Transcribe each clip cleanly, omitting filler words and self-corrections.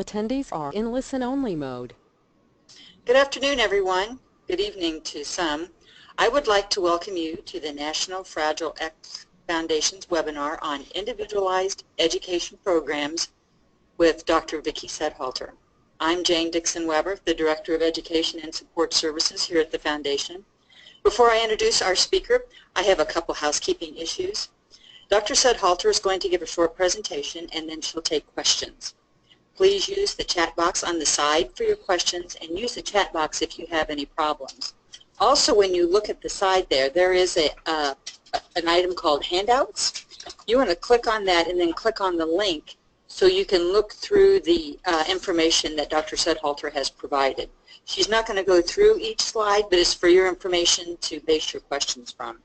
Attendees are in listen-only mode. Good afternoon, everyone. Good evening to some. I would like to welcome you to the National Fragile X Foundation's webinar on Individualized Education Programs with Dr. Vicki Sudhalter. I'm Jane Dixon Weber, the Director of Education and Support Services here at the Foundation. Before I introduce our speaker, I have a couple housekeeping issues. Dr. Sudhalter is going to give a short presentation and then she'll take questions. Please use the chat box on the side for your questions and use the chat box if you have any problems. Also, when you look at the side there is an item called handouts. You want to click on that and then click on the link so you can look through the information that Dr. Sudhalter has provided. She's not going to go through each slide, but it's for your information to base your questions from.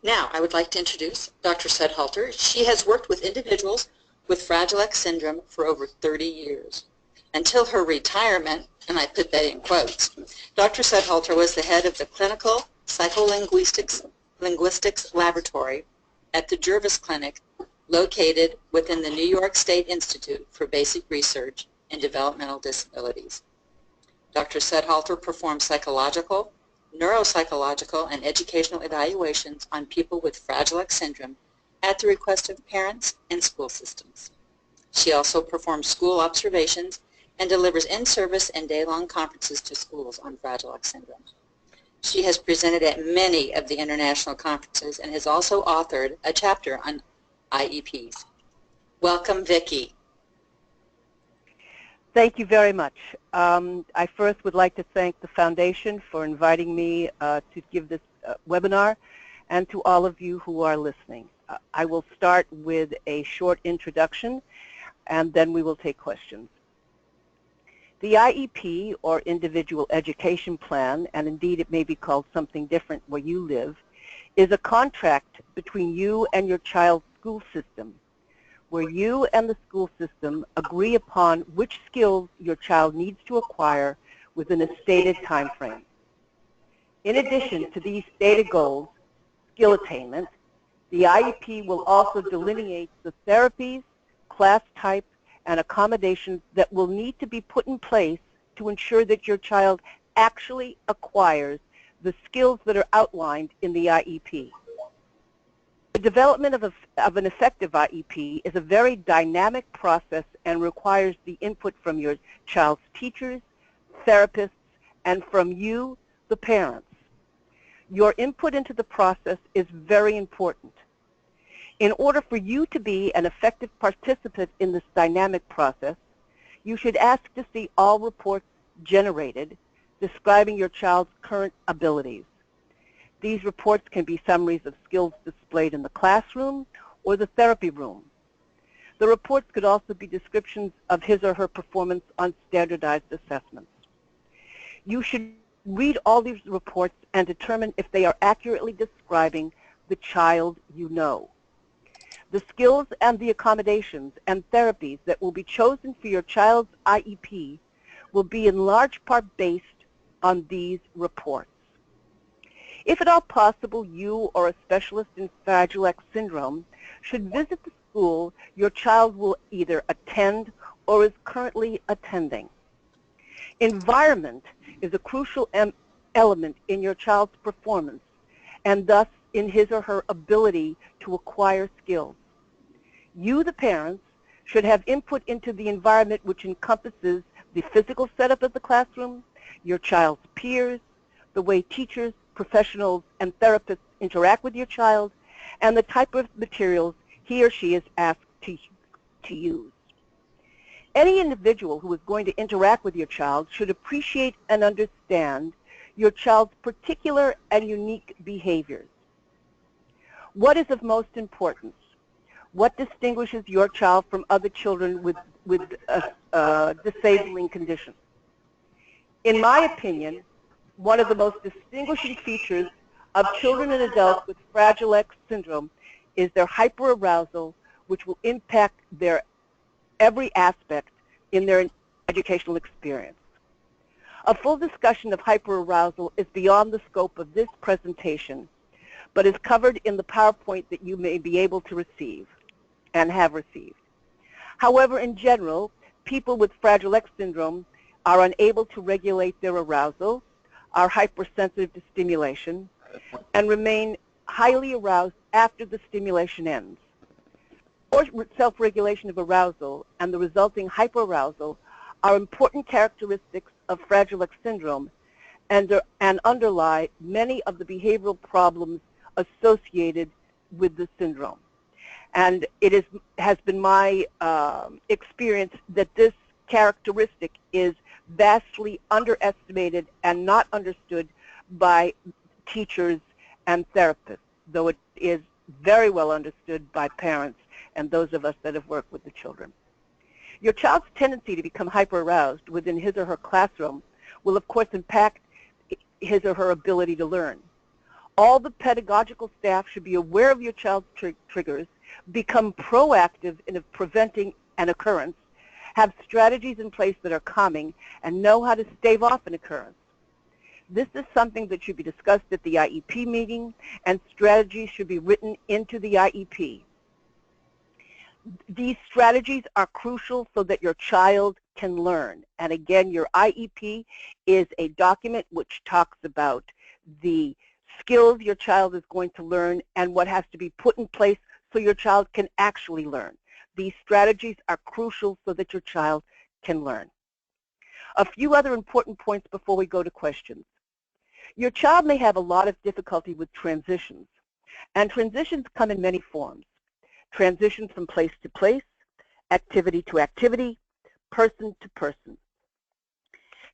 Now, I would like to introduce Dr. Sudhalter. She has worked with individuals with Fragile X syndrome for over 30 years. Until her retirement, and I put that in quotes, Dr. Sudhalter was the head of the Clinical Psycholinguistics Laboratory at the Jervis Clinic, located within the New York State Institute for Basic Research in Developmental Disabilities. Dr. Sudhalter performed psychological, neuropsychological, and educational evaluations on people with Fragile X syndrome at the request of parents and school systems. She also performs school observations and delivers in-service and day-long conferences to schools on Fragile X syndrome. She has presented at many of the international conferences and has also authored a chapter on IEPs. Welcome, Vicki. Thank you very much. I first would like to thank the Foundation for inviting me to give this webinar, and to all of you who are listening. I will start with a short introduction, and then we will take questions. The IEP, or Individual Education Plan, and indeed it may be called something different where you live, is a contract between you and your child's school system, where you and the school system agree upon which skills your child needs to acquire within a stated time frame. In addition to these stated goals, skill attainment, the IEP will also delineate the therapies, class type, and accommodations that will need to be put in place to ensure that your child actually acquires the skills that are outlined in the IEP. The development of an effective IEP is a very dynamic process and requires the input from your child's teachers, therapists, and from you, the parents. Your input into the process is very important. In order for you to be an effective participant in this dynamic process, you should ask to see all reports generated describing your child's current abilities. These reports can be summaries of skills displayed in the classroom or the therapy room. The reports could also be descriptions of his or her performance on standardized assessments. You should read all these reports and determine if they are accurately describing the child you know. The skills and the accommodations and therapies that will be chosen for your child's IEP will be in large part based on these reports. If at all possible, you or a specialist in Fragile X syndrome should visit the school your child will either attend or is currently attending. Environment is a crucial element in your child's performance and thus in his or her ability to acquire skills. You, the parents, should have input into the environment, which encompasses the physical setup of the classroom, your child's peers, the way teachers, professionals, and therapists interact with your child, and the type of materials he or she is asked to use. Any individual who is going to interact with your child should appreciate and understand your child's particular and unique behaviors. What is of most importance? What distinguishes your child from other children with disabling conditions? In my opinion, one of the most distinguishing features of children and adults with Fragile X syndrome is their hyperarousal, which will impact their every aspect in their educational experience. A full discussion of hyperarousal is beyond the scope of this presentation, but is covered in the PowerPoint that you may be able to receive and have received. However, in general, people with Fragile X syndrome are unable to regulate their arousal, are hypersensitive to stimulation, and remain highly aroused after the stimulation ends. Poor self-regulation of arousal and the resulting hyperarousal are important characteristics of Fragile X syndrome and underlie many of the behavioral problems associated with the syndrome. And it has been my experience that this characteristic is vastly underestimated and not understood by teachers and therapists, though it is very well understood by parents and those of us that have worked with the children. Your child's tendency to become hyperaroused within his or her classroom will of course impact his or her ability to learn. All the pedagogical staff should be aware of your child's triggers, become proactive in preventing an occurrence, have strategies in place that are calming, and know how to stave off an occurrence. This is something that should be discussed at the IEP meeting, and strategies should be written into the IEP. These strategies are crucial so that your child can learn. And again, your IEP is a document which talks about the skills your child is going to learn and what has to be put in place so your child can actually learn. These strategies are crucial so that your child can learn. A few other important points before we go to questions. Your child may have a lot of difficulty with transitions, and transitions come in many forms. Transitions from place to place, activity to activity, person to person.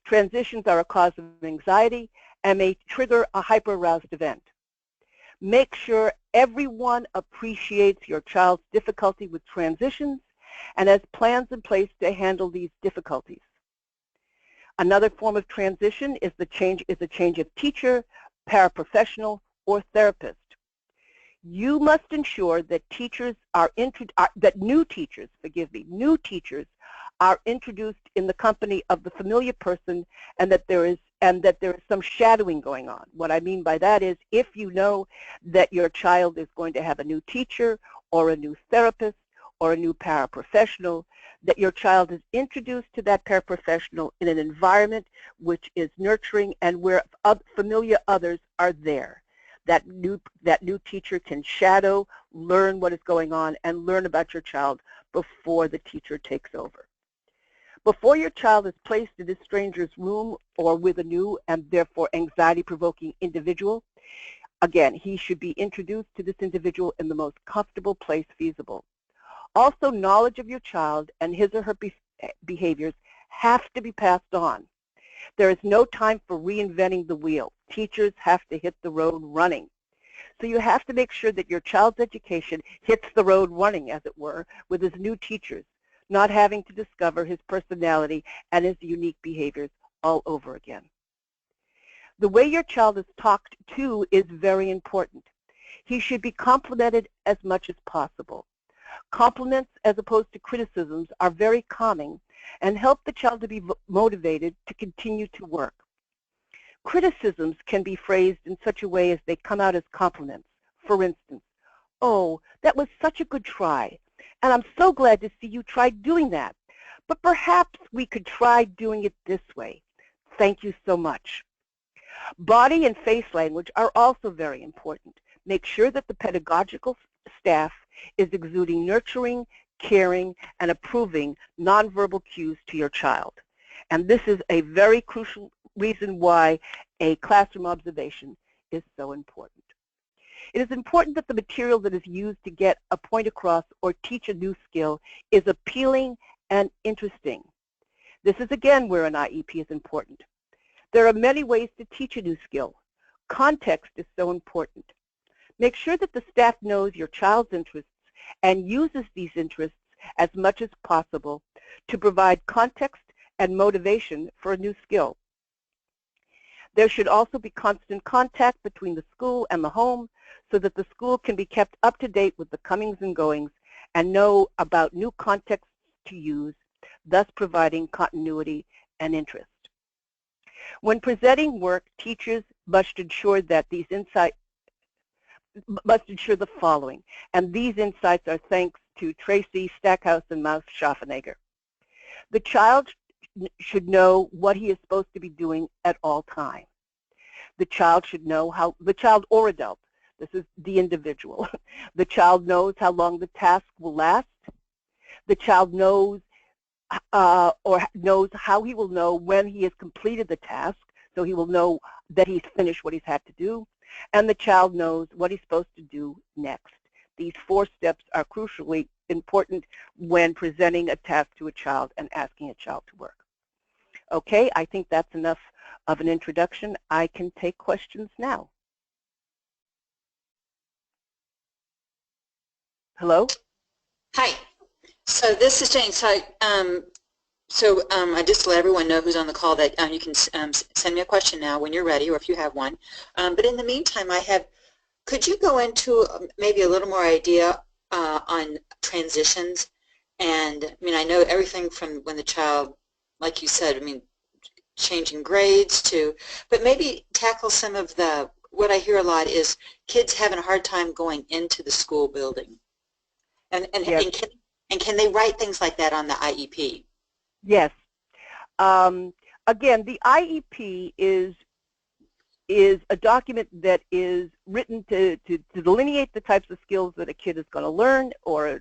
Transitions are a cause of anxiety and may trigger a hyperaroused event. Make sure everyone appreciates your child's difficulty with transitions and has plans in place to handle these difficulties. Another form of transition is a change of teacher, paraprofessional, or therapist. You must ensure that new teachers are introduced in the company of the familiar person, and that there is some shadowing going on. What I mean by that is, if you know that your child is going to have a new teacher or a new therapist or a new paraprofessional, that your child is introduced to that paraprofessional in an environment which is nurturing and where familiar others are there. That new teacher can shadow, learn what is going on, and learn about your child before the teacher takes over. Before your child is placed in a stranger's room or with a new and therefore anxiety-provoking individual, again, he should be introduced to this individual in the most comfortable place feasible. Also, knowledge of your child and his or her behaviors have to be passed on. There is no time for reinventing the wheel. Teachers have to hit the road running. So you have to make sure that your child's education hits the road running, as it were, with his new teachers, not having to discover his personality and his unique behaviors all over again. The way your child is talked to is very important. He should be complimented as much as possible. Compliments as opposed to criticisms are very calming and help the child to be motivated to continue to work. Criticisms can be phrased in such a way as they come out as compliments. For instance, "Oh, that was such a good try, and I'm so glad to see you tried doing that. But perhaps we could try doing it this way. Thank you so much." Body and face language are also very important. Make sure that the pedagogical staff is exuding nurturing, caring, and approving nonverbal cues to your child. And this is a very crucial reason why a classroom observation is so important. It is important that the material that is used to get a point across or teach a new skill is appealing and interesting. This is again where an IEP is important. There are many ways to teach a new skill. Context is so important. Make sure that the staff knows your child's interests and uses these interests as much as possible to provide context and motivation for a new skill. There should also be constant contact between the school and the home so that the school can be kept up to date with the comings and goings and know about new contexts to use, thus providing continuity and interest. When presenting work, teachers must ensure that the following, and these insights are thanks to Tracy Stackhouse and Maus Schaffenegger. The child should know what he is supposed to be doing at all times. The child should know how, the child or adult, this is the individual, the child knows how long the task will last. The child knows or knows how he will know when he has completed the task, so he will know that he's finished what he's had to do, and the child knows what he's supposed to do next. These 4 steps are crucially important when presenting a task to a child and asking a child to work. Okay, I think that's enough of an introduction. I can take questions now. Hello? Hi. So this is Jane. So, I just let everyone know who's on the call that you can send me a question now when you're ready, or if you have one. But in the meantime, could you go into maybe a little more idea on transitions? And I mean, I know everything from when the child, like you said, I mean, changing grades to, but maybe tackle some of what I hear a lot is kids having a hard time going into the school building. Yes. And can they write things like that on the IEP? Yes. Again, the IEP is a document that is written to delineate the types of skills that a kid is going to learn, or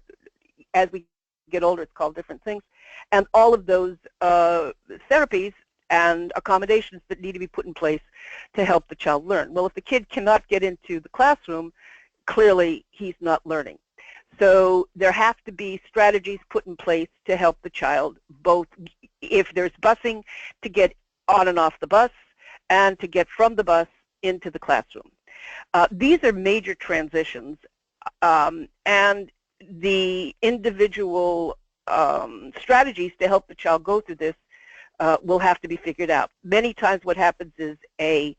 as we get older, it's called different things, and all of those therapies and accommodations that need to be put in place to help the child learn. Well, if the kid cannot get into the classroom, clearly he's not learning. So there have to be strategies put in place to help the child, both if there's busing, to get on and off the bus, and to get from the bus into the classroom. These are major transitions, and the individual strategies to help the child go through this will have to be figured out. Many times what happens is a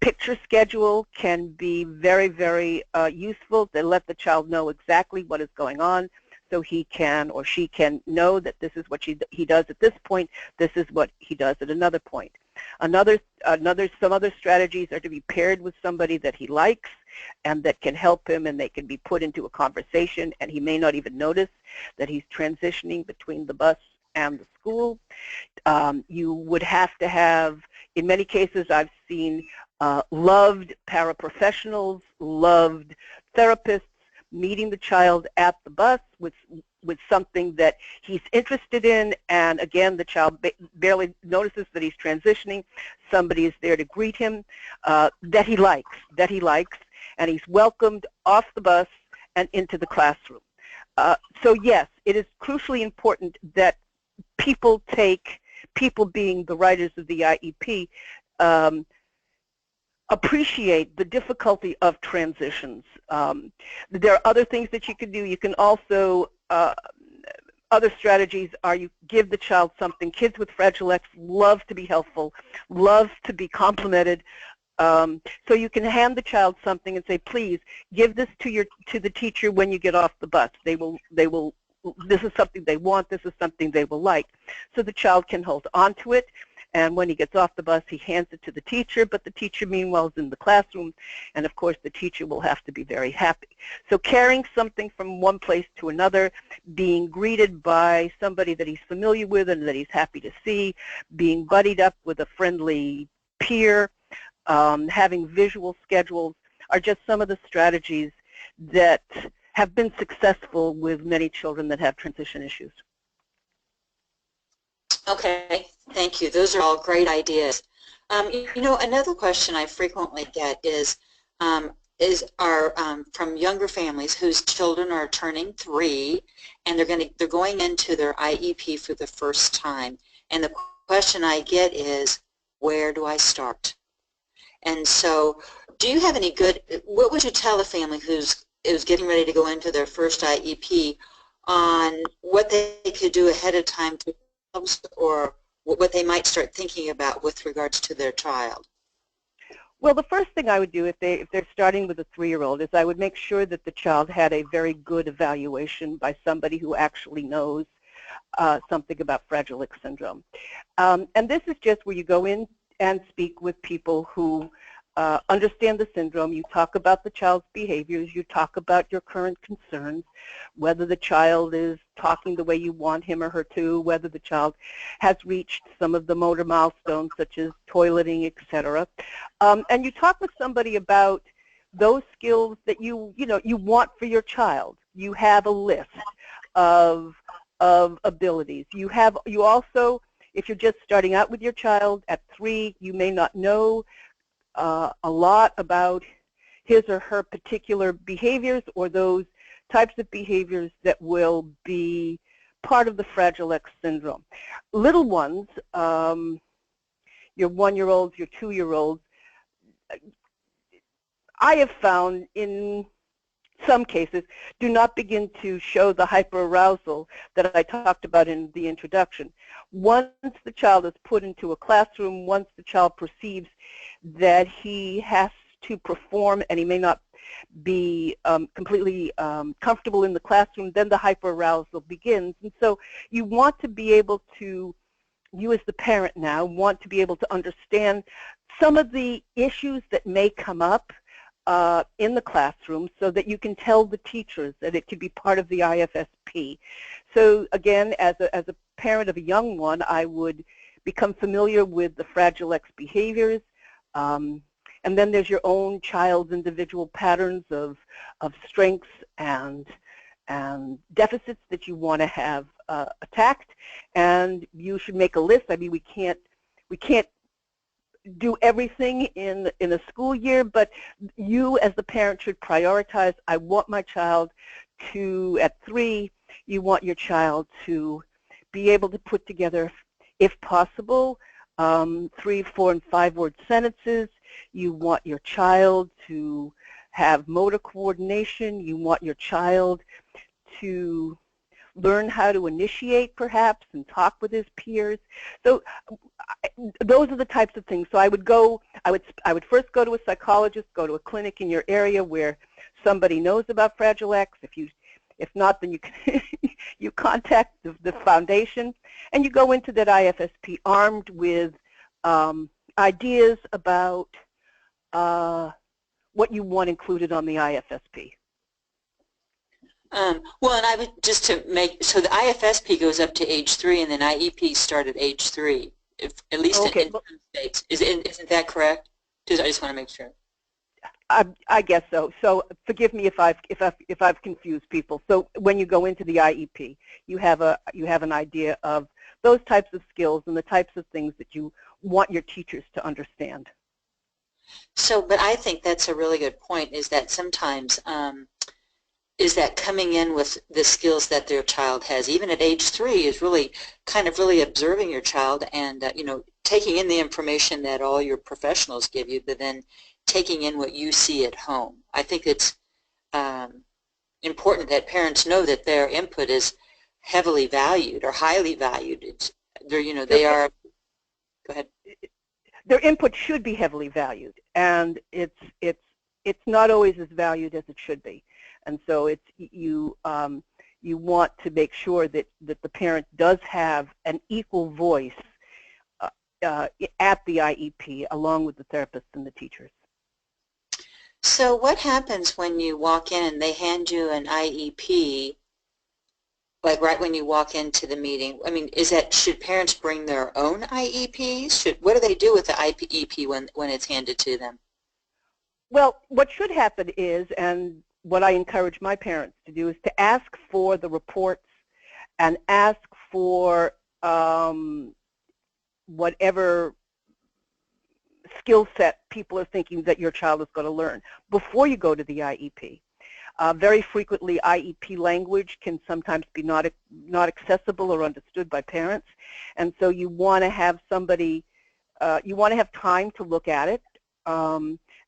picture schedule can be very, very useful to let the child know exactly what is going on, so he can or she can know that this is what he does at this point, this is what he does at another point. Some other strategies are to be paired with somebody that he likes and that can help him, and they can be put into a conversation, and he may not even notice that he's transitioning between the bus and the school. You would have to have, in many cases I've seen loved paraprofessionals, loved therapists meeting the child at the bus with something that he's interested in, and again, the child barely notices that he's transitioning. Somebody is there to greet him that he likes, and he's welcomed off the bus and into the classroom. So yes, it is crucially important that people being the writers of the IEP, appreciate the difficulty of transitions. There are other things that you can do. You can also, other strategies are you give the child something. Kids with Fragile X love to be helpful, love to be complimented. So you can hand the child something and say, please give this to the teacher when you get off the bus. They will, this is something they want, this is something they will like. So the child can hold on to it, and when he gets off the bus, he hands it to the teacher, but the teacher, meanwhile, is in the classroom, and of course the teacher will have to be very happy. So carrying something from one place to another, being greeted by somebody that he's familiar with and that he's happy to see, being buddied up with a friendly peer, having visual schedules are just some of the strategies that have been successful with many children that have transition issues. Okay, thank you. Those are all great ideas. You know, another question I frequently get is from younger families whose children are turning 3, and they're going into their IEP for the first time. And the question I get is, where do I start? And so, do you have what would you tell a family who's getting ready to go into their first IEP on what they could do ahead of time to, or what they might start thinking about with regards to their child? Well, the first thing I would do if they're starting with a 3-year-old is I would make sure that the child had a very good evaluation by somebody who actually knows something about Fragile X syndrome. And this is just where you go in and speak with people who understand the syndrome, you talk about the child's behaviors, you talk about your current concerns, whether the child is talking the way you want him or her to, whether the child has reached some of the motor milestones such as toileting, etc. And you talk with somebody about those skills that you want for your child. You have a list of abilities. You also, if you're just starting out with your child at 3, you may not know a lot about his or her particular behaviors or those types of behaviors that will be part of the Fragile X syndrome. Little ones, your 1-year-olds, your 2-year-olds, I have found in some cases do not begin to show the hyperarousal that I talked about in the introduction. Once the child is put into a classroom, once the child perceives that he has to perform and he may not be completely comfortable in the classroom, then the hyperarousal begins. And so you want to be able to, you as the parent now, want to be able to understand some of the issues that may come up in the classroom so that you can tell the teachers that it could be part of the IFSP. So again, as a parent of a young one, I would become familiar with the Fragile X behaviors. And then there's your own child's individual patterns of strengths and deficits that you want to have attacked. And you should make a list. I mean, we can't do everything in a school year, but you as the parent should prioritize. I want my child to, at 3, you want your child to be able to put together, if possible, 3, 4, and 5-word sentences. You want your child to have motor coordination. You want your child to learn how to initiate, perhaps, and talk with his peers. So those are the types of things. So I would first go to a psychologist, go to a clinic in your area where somebody knows about Fragile X. If not, then you can you contact the foundation, and you go into that IFSP armed with ideas about what you want included on the IFSP. Well, and I would just to make, so the IFSP goes up to age 3, and then IEP start at age 3, at least in some states. Isn't that correct? I just want to make sure. I guess so. So forgive me if I've confused people. So when you go into the IEP, you have an idea of those types of skills and the types of things that you want your teachers to understand. So, but I think that's a really good point, is that sometimes is that coming in with the skills that their child has, even at age 3, is really kind of really observing your child and taking in the information that all your professionals give you, but then taking in what you see at home. I think it's important that parents know that their input is heavily valued or highly valued. They are. Go ahead. Their input should be heavily valued, and it's not always as valued as it should be. And so you want to make sure that the parent does have an equal voice at the IEP along with the therapists and the teachers. So what happens when you walk in and they hand you an IEP, like right when you walk into the meeting? I mean, should parents bring their own IEPs? What do they do with the IEP when it's handed to them? Well, what should happen is, and what I encourage my parents to do, is to ask for the reports and ask for whatever skill set people are thinking that your child is going to learn before you go to the IEP. Very frequently, IEP language can sometimes be not accessible or understood by parents, and so you want to have somebody, you want to have time to look at it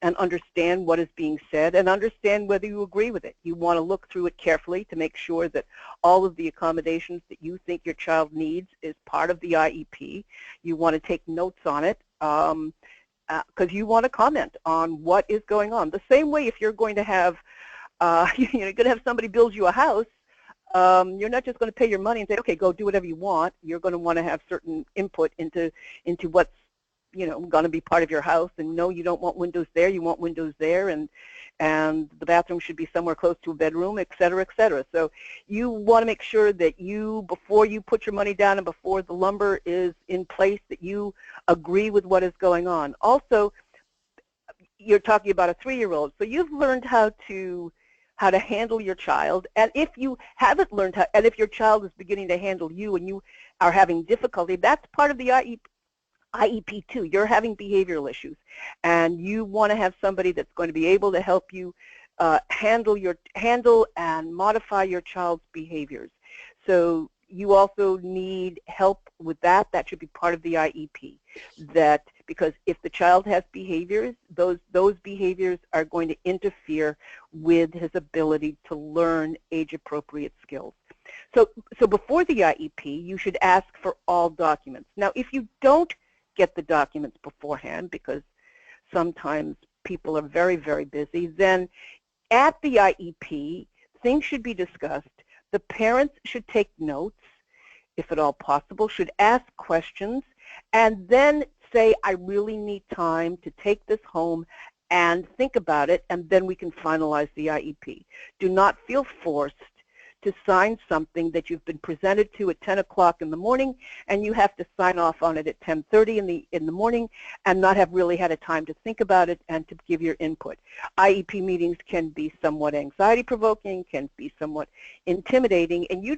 and understand what is being said and understand whether you agree with it. You want to look through it carefully to make sure that all of the accommodations that you think your child needs is part of the IEP. You want to take notes on it because you want to comment on what is going on. The same way if you're going to have, you're going to have somebody build you a house, you're not just going to pay your money and say, okay, go do whatever you want. You're going to want to have certain input into what's going to be part of your house, and no, you don't want windows there, you want windows there, and the bathroom should be somewhere close to a bedroom, et cetera, et cetera. So you want to make sure that before you put your money down and before the lumber is in place, that you agree with what is going on. Also, you're talking about a 3-year-old, so you've learned how to handle your child, and if you haven't learned how, and if your child is beginning to handle you and you are having difficulty, that's part of the IEP too. You're having behavioral issues, and you want to have somebody that's going to be able to help you handle and modify your child's behaviors. So you also need help with that. That should be part of the IEP. Because if the child has behaviors, those behaviors are going to interfere with his ability to learn age-appropriate skills. So before the IEP, you should ask for all documents. Now, if you don't get the documents beforehand, because sometimes people are very, very busy, then at the IEP, things should be discussed. The parents should take notes, if at all possible, should ask questions, and then say, I really need time to take this home and think about it, and then we can finalize the IEP. Do not feel forced to sign something that you've been presented to at 10 o'clock in the morning, and you have to sign off on it at 10:30 in the morning and not have really had a time to think about it and to give your input. IEP meetings can be somewhat anxiety-provoking, can be somewhat intimidating, and you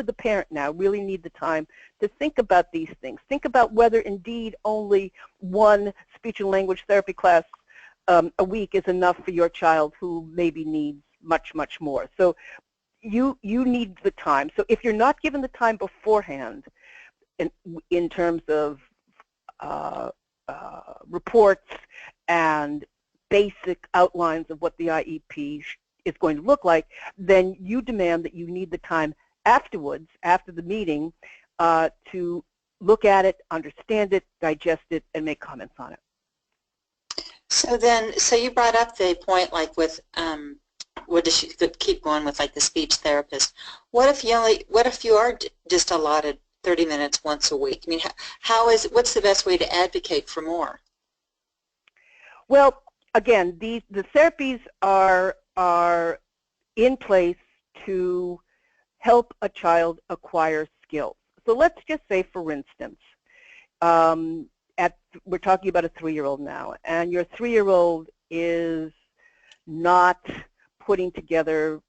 as the parent now really need the time to think about these things. Think about whether indeed only one speech and language therapy class a week is enough for your child who maybe needs much, much more. So you need the time. So if you're not given the time beforehand in terms of reports and basic outlines of what the IEP is going to look like, then you demand that you need the time afterwards, after the meeting, to look at it, understand it, digest it, and make comments on it. So you brought up the point, like with what does she keep going with, like the speech therapist? What if you are just allotted 30 minutes once a week? I mean, what's the best way to advocate for more? Well, again, the therapies are in place to help a child acquire skills. So let's just say, for instance, we're talking about a 3-year-old now, and your 3-year-old is not putting together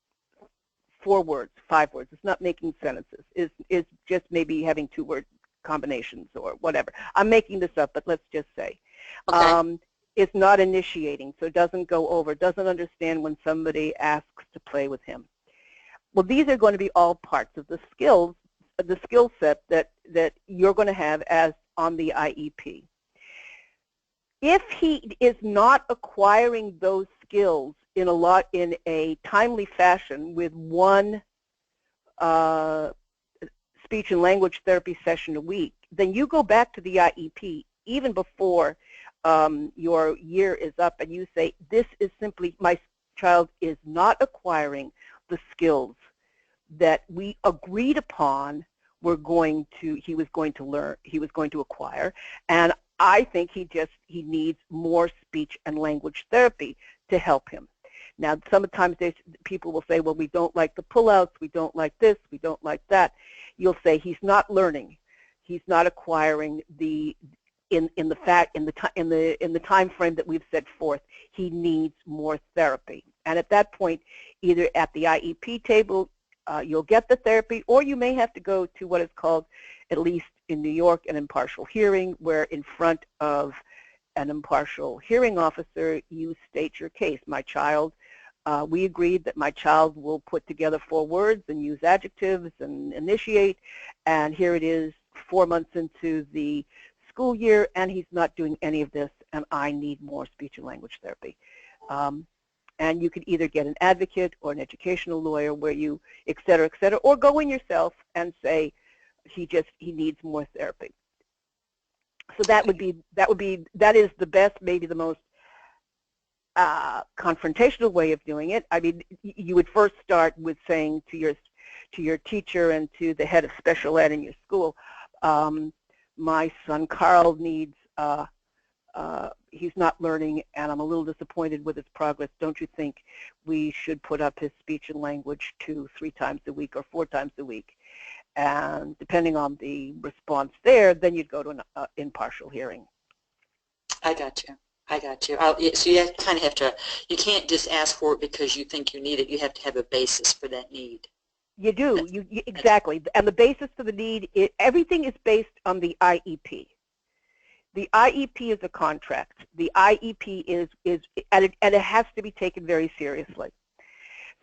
4 words, 5 words. It's not making sentences. It's just maybe having 2-word combinations or whatever. I'm making this up, but let's just say. Okay. It's not initiating, so it doesn't go over, doesn't understand when somebody asks to play with him. Well, these are going to be all parts of the skill set that you're going to have as on the IEP. If he is not acquiring those skills in a timely fashion with one speech and language therapy session a week, then you go back to the IEP even before your year is up, and you say, this is simply, my child is not acquiring the skills that we agreed upon he was going to learn, he was going to acquire, and I think he needs more speech and language therapy to help him. Now, sometimes people will say, well, we don't like the pullouts, we don't like this, we don't like that. You'll say he's not learning, he's not acquiring in the time frame that we've set forth. He needs more therapy, and at that point, either at the IEP table, you'll get the therapy, or you may have to go to what is called, at least in New York, an impartial hearing, where in front of an impartial hearing officer, you state your case. We agreed that my child will put together 4 words and use adjectives and initiate, and here it is 4 months into the school year, and he's not doing any of this, and I need more speech and language therapy. And you could either get an advocate or an educational lawyer, where you, et cetera, or go in yourself and say he needs more therapy. So that is the best, maybe the most confrontational way of doing it. I mean, you would first start with saying to your teacher and to the head of special ed in your school, my son Carl needs he's not learning and I'm a little disappointed with his progress, don't you think we should put up his speech and language 2-3 times a week or 4 times a week? And depending on the response there, then you'd go to an impartial hearing. I got you. I got you. So you kind of have to, you can't just ask for it because you think you need it. You have to have a basis for that need. You do. Exactly. And the basis for the need, everything is based on the IEP. The IEP is a contract. The IEP is and it has to be taken very seriously.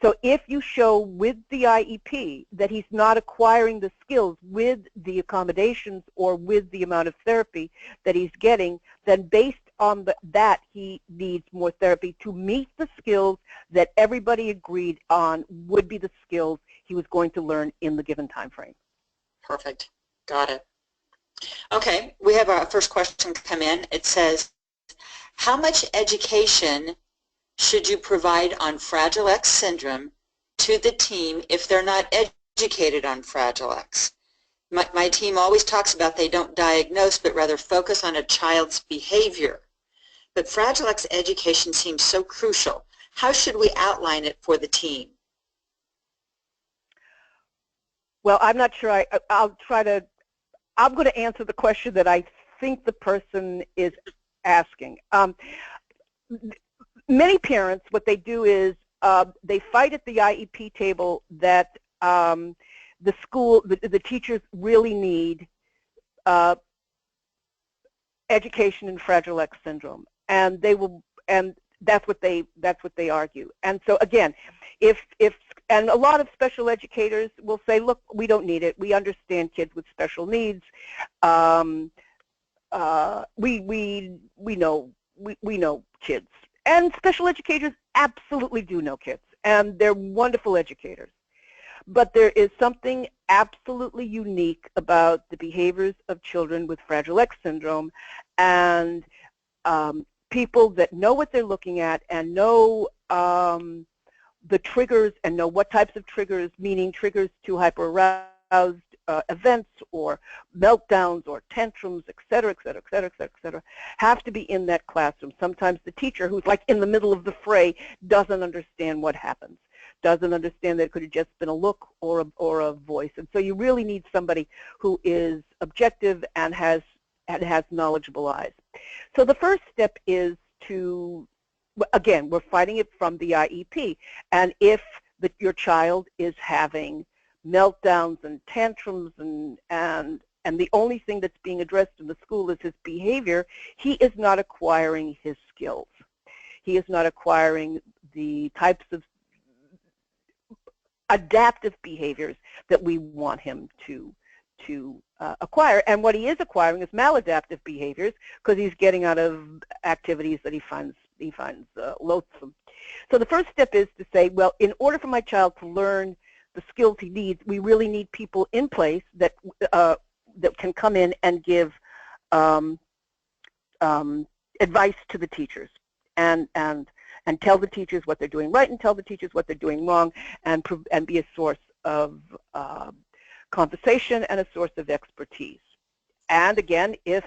So if you show with the IEP that he's not acquiring the skills with the accommodations or with the amount of therapy that he's getting, then based on that he needs more therapy to meet the skills that everybody agreed on would be the skills he was going to learn in the given time frame. Perfect. Got it. Okay, we have our first question come in. It says, how much education should you provide on Fragile X syndrome to the team if they're not educated on Fragile X? My team always talks about they don't diagnose but rather focus on a child's behavior. But Fragile X education seems so crucial. How should we outline it for the team? Well, I'm not sure. I'm going to answer the question that I think the person is asking. Many parents, what they do is they fight at the IEP table that the school, the teachers really need education in Fragile X syndrome, and they will, and that's what they argue. And so again, and a lot of special educators will say, look, we don't need it. We understand kids with special needs. We know kids. And special educators absolutely do know kids, and they're wonderful educators. But there is something absolutely unique about the behaviors of children with Fragile X syndrome, and people that know what they're looking at and know the triggers and know what types of triggers, meaning triggers to hyper-aroused events or meltdowns or tantrums, et cetera, et cetera, et cetera, et cetera, et cetera, have to be in that classroom. Sometimes the teacher, who's like in the middle of the fray, doesn't understand what happens, doesn't understand that it could have just been a look or a voice. And so you really need somebody who is objective and has knowledgeable eyes. So the first step is to, again, we're fighting it from the IEP. And if your child is having meltdowns and tantrums and the only thing that's being addressed in the school is his behavior, he is not acquiring his skills. He is not acquiring the types of adaptive behaviors that we want him to acquire. And what he is acquiring is maladaptive behaviors because he's getting out of activities that he finds loathsome. So the first step is to say, well, in order for my child to learn the skills he needs, we really need people in place that can come in and give advice to the teachers and tell the teachers what they're doing right and tell the teachers what they're doing wrong, and be a source of conversation and a source of expertise. And again, if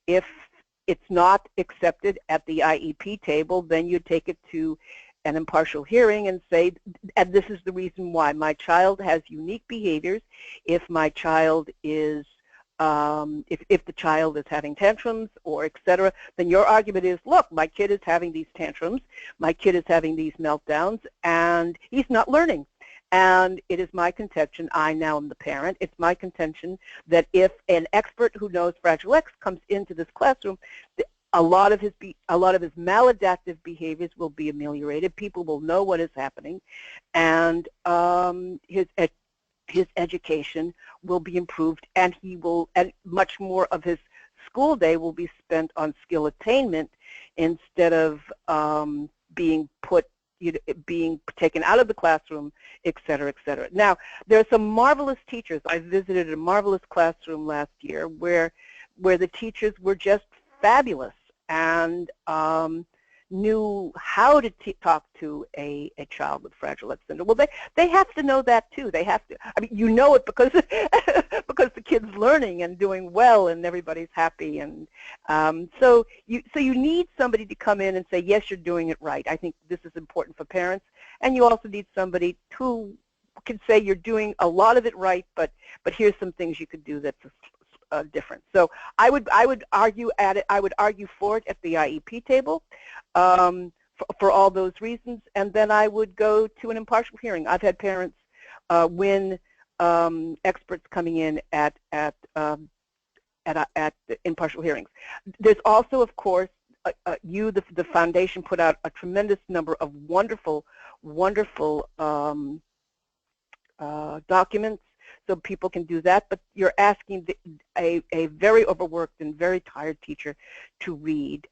it's not accepted at the IEP table, then you take it to an impartial hearing and say, and this is the reason why my child has unique behaviors. If my child is, if the child is having tantrums or et cetera, then your argument is, look, my kid is having these tantrums, my kid is having these meltdowns, and he's not learning. And it is my contention, I now am the parent, it's my contention that if an expert who knows Fragile X comes into this classroom, a lot of his maladaptive behaviors will be ameliorated. People will know what is happening, and his education will be improved, and and much more of his school day will be spent on skill attainment instead of being taken out of the classroom, et cetera, et cetera. Now, there are some marvelous teachers. I visited a marvelous classroom last year where the teachers were just fabulous and knew how to talk to a child with Fragile X syndrome. Well, they have to know that too. They have to. I mean, you know it because because the kids learning and doing well and everybody's happy. And so you need somebody to come in and say, yes, you're doing it right. I think this is important for parents. And you also need somebody who can say you're doing a lot of it right, but here's some things you could do that's different. So I would argue for it at the IEP table for all those reasons, and then I would go to an impartial hearing. I've had parents win experts coming in at impartial hearings. There's also, of course, the foundation put out a tremendous number of wonderful documents, so people can do that, but you're asking a very overworked and very tired teacher to read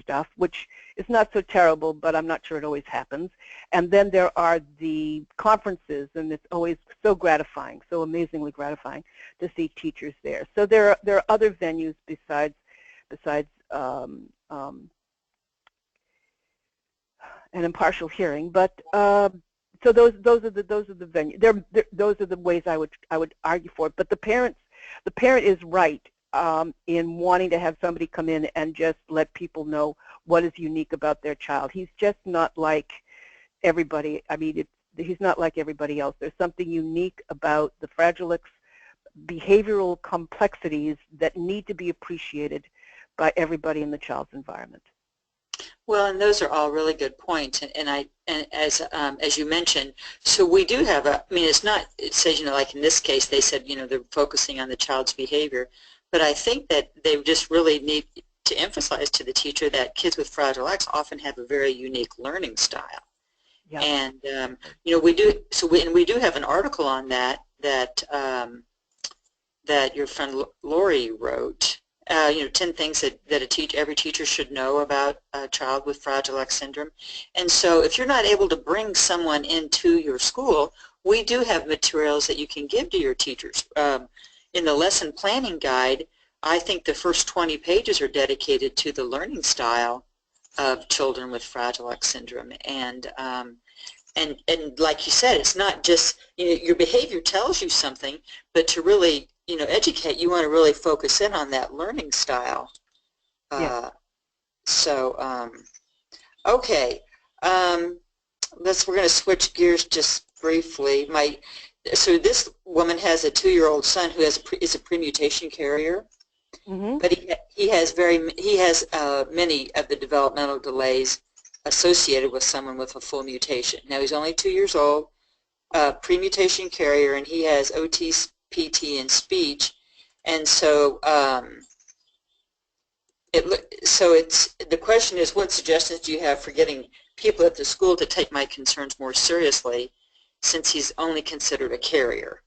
stuff, which is not so terrible, but I'm not sure it always happens. And then there are the conferences, and it's always so gratifying, so amazingly gratifying to see teachers there. So there are other venues besides an impartial hearing, but so those are the venues. Those are the ways I would argue for it. But the parent is right in wanting to have somebody come in and just let people know what is unique about their child. He's just not like everybody. I mean, he's not like everybody else. There's something unique about the Fragile X behavioral complexities that need to be appreciated by everybody in the child's environment. Well, and those are all really good points, and as you mentioned, so we do have I mean, it's not, it says, like in this case, they said, they're focusing on the child's behavior, but I think that they just really need to emphasize to the teacher that kids with Fragile X often have a very unique learning style. Yep. And, we do have an article on that your friend Lori wrote. 10 things that every teacher should know about a child with Fragile X syndrome. And so if you're not able to bring someone into your school, we do have materials that you can give to your teachers. In the lesson planning guide, I think the first 20 pages are dedicated to the learning style of children with Fragile X syndrome. And like you said, it's not just, your behavior tells you something, but to really educate, you want to really focus in on that learning style. Yeah. Okay. We're going to switch gears just briefly. So this woman has a 2-year-old son who is a premutation carrier, but he has many of the developmental delays associated with someone with a full mutation. Now he's only 2 years old, premutation carrier, and he has OT, PT, and speech, and so the question is, what suggestions do you have for getting people at the school to take my concerns more seriously, since he's only considered a carrier?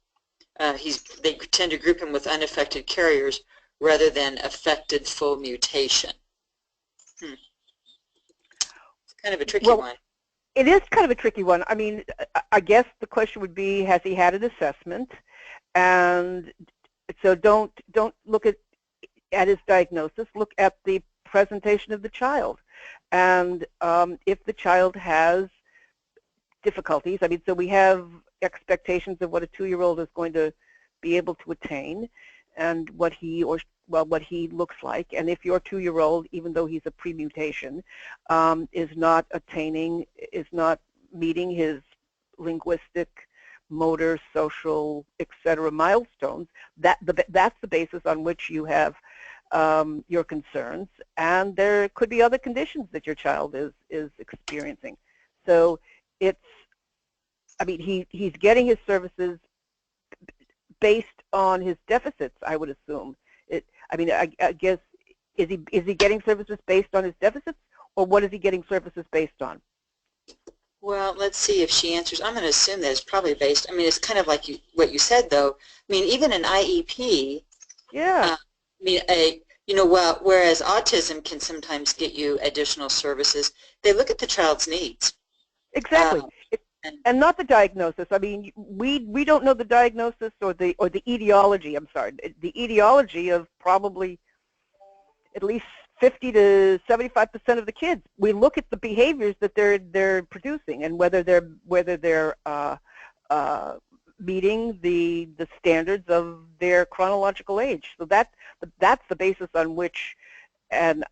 They tend to group him with unaffected carriers rather than affected full mutation. It's kind of a tricky one. It is kind of a tricky one. I mean, I guess the question would be, has he had an assessment? And so don't look at his diagnosis, look at the presentation of the child. And if the child has difficulties, I mean, so we have expectations of what a 2-year-old is going to be able to attain and what he looks like. And if your 2-year-old, even though he's a premutation, is not meeting his linguistic, motor, social, etc. milestones, that's the basis on which you have your concerns, and there could be other conditions that your child is experiencing. So I mean, he's getting his services based on his deficits, I would assume. I guess, is he getting services based on his deficits, or what is he getting services based on? Well, let's see if she answers. I'm going to assume that it's probably based, I mean, it's kind of like what you said, though. I mean, even an IEP, yeah. Whereas autism can sometimes get you additional services, they look at the child's needs. Exactly. And not the diagnosis. I mean, we don't know the diagnosis or the etiology, I'm sorry, the etiology of probably at least 50 to 75% of the kids. We look at the behaviors that they're producing and whether they're meeting the standards of their chronological age. So that's the basis on which an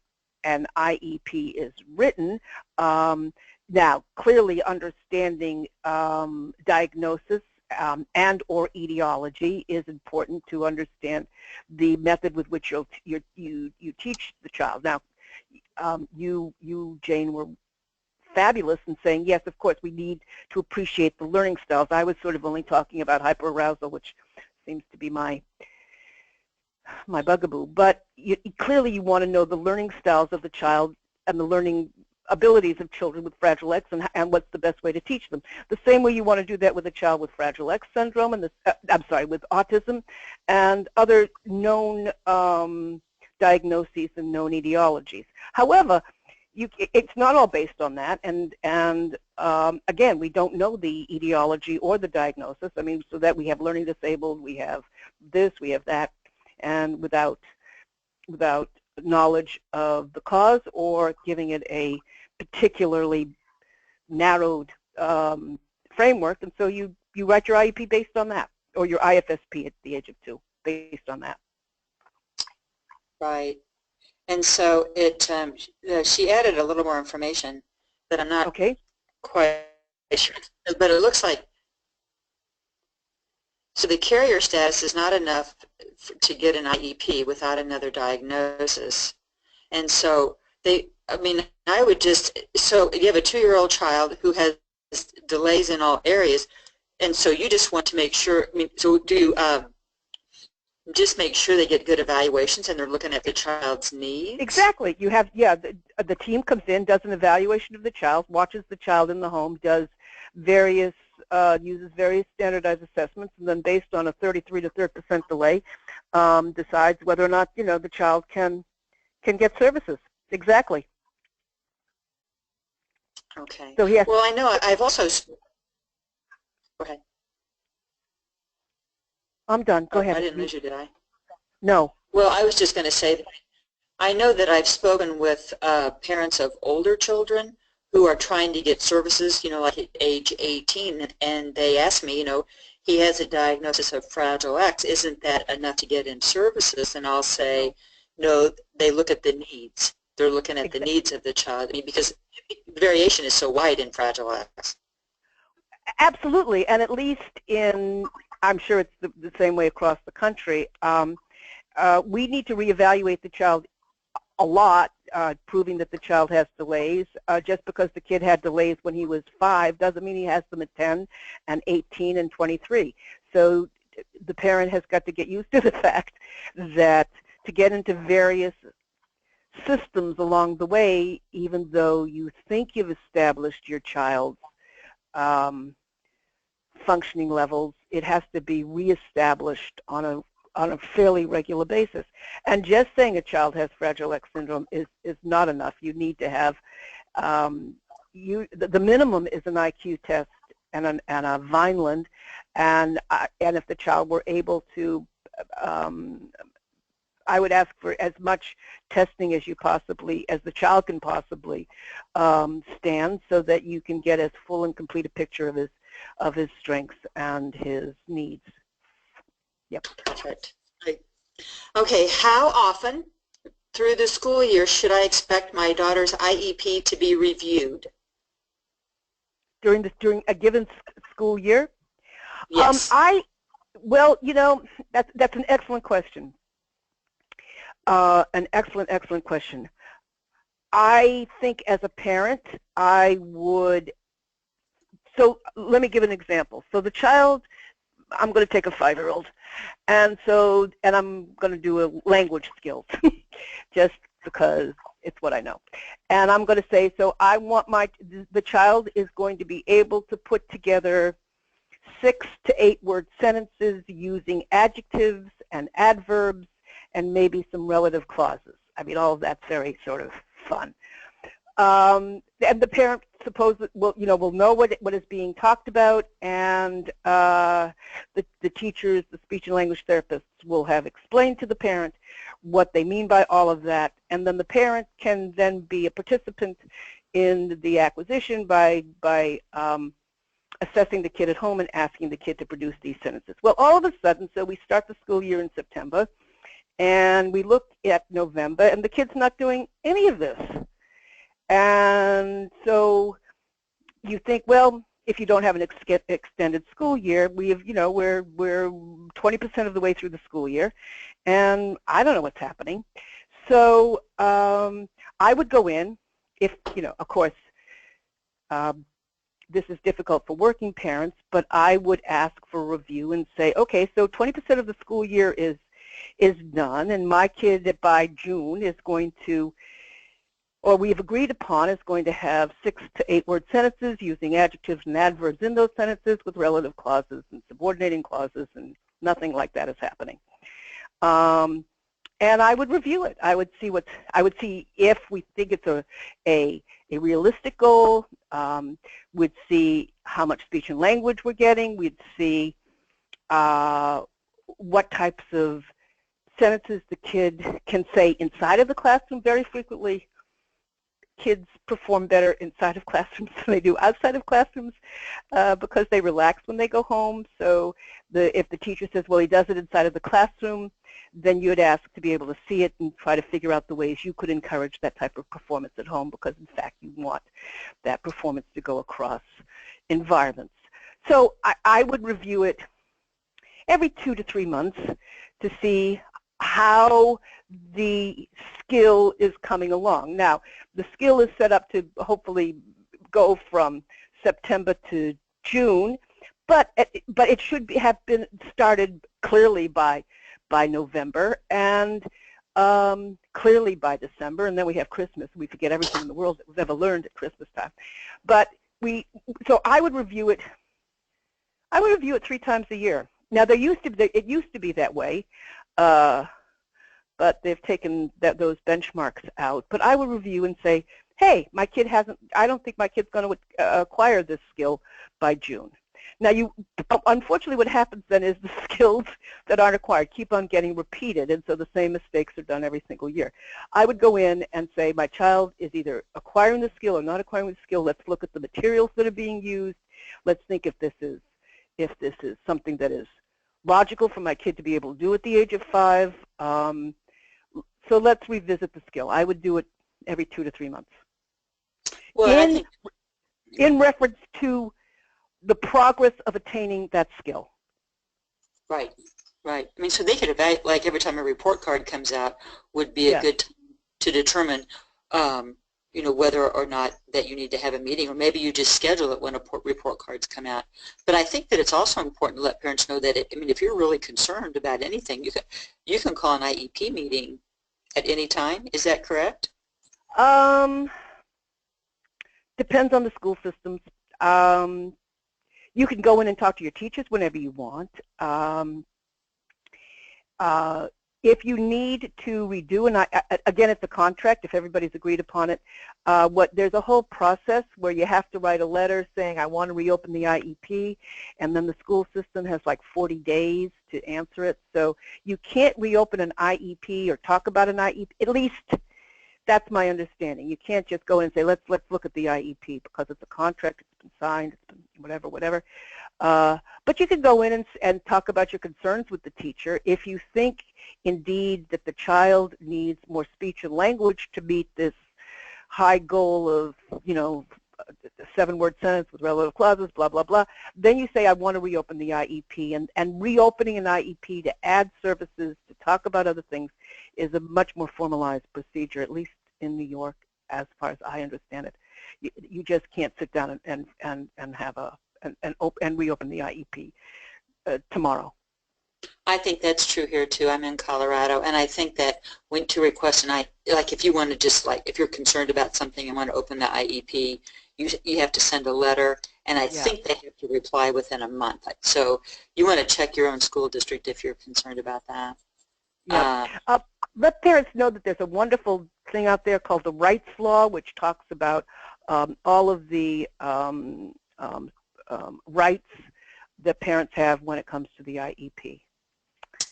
IEP is written. Now, clearly understanding diagnosis and or etiology is important to understand the method with which you teach the child. Now, you, Jane, were fabulous in saying, yes, of course, we need to appreciate the learning styles. I was sort of only talking about hyperarousal, which seems to be my bugaboo. But clearly you want to know the learning styles of the child and the learning abilities of children with Fragile X and what's the best way to teach them. The same way you want to do that with a child with Fragile X syndrome and with autism and other known diagnoses and known etiologies. However, it's not all based on that, and again, we don't know the etiology or the diagnosis. I mean, so that we have learning disabled, we have this, we have that, and without knowledge of the cause or giving it a particularly narrowed framework, and so you write your IEP based on that, or your IFSP at the age of 2 based on that. Right. And so she added a little more information that I'm not quite sure, but it looks like, so the carrier status is not enough to get an IEP without another diagnosis. And so I would just, so you have a 2-year-old child who has delays in all areas, and so you just want to make sure, so do you just make sure they get good evaluations and they're looking at the child's needs? Exactly. You have, the team comes in, does an evaluation of the child, watches the child in the home, does various, uses various standardized assessments, and then based on a 33 to 30% delay, decides whether or not, the child can get services. Exactly. Okay. So yes. Well, I know I've also, go ahead. I'm done. Go ahead. I didn't lose you, did I? No. Well, I was just going to say that I know that I've spoken with parents of older children who are trying to get services, like at age 18, and they ask me, he has a diagnosis of Fragile X. Isn't that enough to get him services? And I'll say, no, they look at the needs. They're looking at the needs of the child, because variation is so wide in Fragile X. Absolutely, and at least I'm sure it's the same way across the country, we need to reevaluate the child a lot, proving that the child has delays. Just because the kid had delays when he was 5 doesn't mean he has them at 10 and 18 and 23. So the parent has got to get used to the fact that to get into various systems along the way, even though you think you've established your child's functioning levels, it has to be reestablished on a fairly regular basis. And just saying a child has Fragile X syndrome is not enough. You need to have, the minimum is an IQ test and a Vineland, and if the child were able to, I would ask for as much testing as the child can possibly stand, so that you can get as full and complete a picture of his strengths and his needs. Yep. Perfect. Great. Okay, how often through the school year should I expect my daughter's IEP to be reviewed? During a given school year? Yes. Well, that's an excellent question. An excellent question. I think as a parent, I would, so let me give an example. So the child, I'm going to take a 5-year-old, and I'm going to do a language skills, just because it's what I know. And I'm going to say, so I want the child is going to be able to put together 6 to 8 word sentences using adjectives and adverbs and maybe some relative clauses. I mean, all of that's very sort of fun. And the parent will know what is being talked about, and the teachers, the speech and language therapists, will have explained to the parent what they mean by all of that, and then the parent can then be a participant in the acquisition by assessing the kid at home and asking the kid to produce these sentences. Well, all of a sudden, so we start the school year in September, and we look at November, and the kid's not doing any of this. And so you think, well, if you don't have an extended school year, we have, we're 20% of the way through the school year, and I don't know what's happening. So I would go in, if, of course, this is difficult for working parents, but I would ask for a review and say, okay, so 20% of the school year is done, and my kid by June is going to, or we've agreed upon, is going to have 6 to 8 word sentences using adjectives and adverbs in those sentences with relative clauses and subordinating clauses, and nothing like that is happening. And I would review it. I would see if we think it's a realistic goal. We'd see how much speech and language we're getting. We'd see what types of sentences the kid can say inside of the classroom. Very frequently, kids perform better inside of classrooms than they do outside of classrooms because they relax when they go home. So if the teacher says, well, he does it inside of the classroom, then you'd ask to be able to see it and try to figure out the ways you could encourage that type of performance at home, because in fact you want that performance to go across environments. So I would review it every 2 to 3 months to see how the skill is coming along. Now, the skill is set up to hopefully go from September to June, but it should have been started clearly by November, and clearly by December, and then we have Christmas. We forget everything in the world that we've ever learned at Christmas time. But so I would review it. I would review it 3 times a year. Now it used to be that way, but they've taken those benchmarks out. But I would review and say, hey, my kid hasn't. I don't think my kid's going to acquire this skill by June. Now, unfortunately, what happens then is the skills that aren't acquired keep on getting repeated, and so the same mistakes are done every single year. I would go in and say, my child is either acquiring the skill or not acquiring the skill. Let's look at the materials that are being used. Let's think if this is something that is logical for my kid to be able to do at the age of 5. So let's revisit the skill. I would do it every 2 to 3 months. Well, in reference to the progress of attaining that skill. Right, right. I mean, so they could evaluate, like every time a report card comes out would be a good time to determine, whether or not that you need to have a meeting, or maybe you just schedule it when report cards come out. But I think that it's also important to let parents know that, if you're really concerned about anything, you can call an IEP meeting at any time. Is that correct? Depends on the school systems. You can go in and talk to your teachers whenever you want. If you need to redo, and again, it's a contract, if everybody's agreed upon it, there's a whole process where you have to write a letter saying, I want to reopen the IEP, and then the school system has like 40 days to answer it. So you can't reopen an IEP or talk about an IEP, at least that's my understanding. You can't just go in and say, let's look at the IEP, because it's a contract, it's been signed, it's been whatever. But you can go in and talk about your concerns with the teacher. If you think, indeed, that the child needs more speech and language to meet this high goal of, a 7-word sentence with relative clauses, blah, blah, blah, then you say, I want to reopen the IEP. And reopening an IEP to add services, to talk about other things, is a much more formalized procedure, at least in New York, as far as I understand it. You just can't sit down and have and reopen the IEP tomorrow. I think that's true here too. I'm in Colorado, and I think that to request if you want to if you're concerned about something and want to open the IEP, you have to send a letter, and I think they have to reply within a month. So you want to check your own school district if you're concerned about that. Yeah. Let parents know that there's a wonderful thing out there called the Rights Law, which talks about all of the rights that parents have when it comes to the IEP.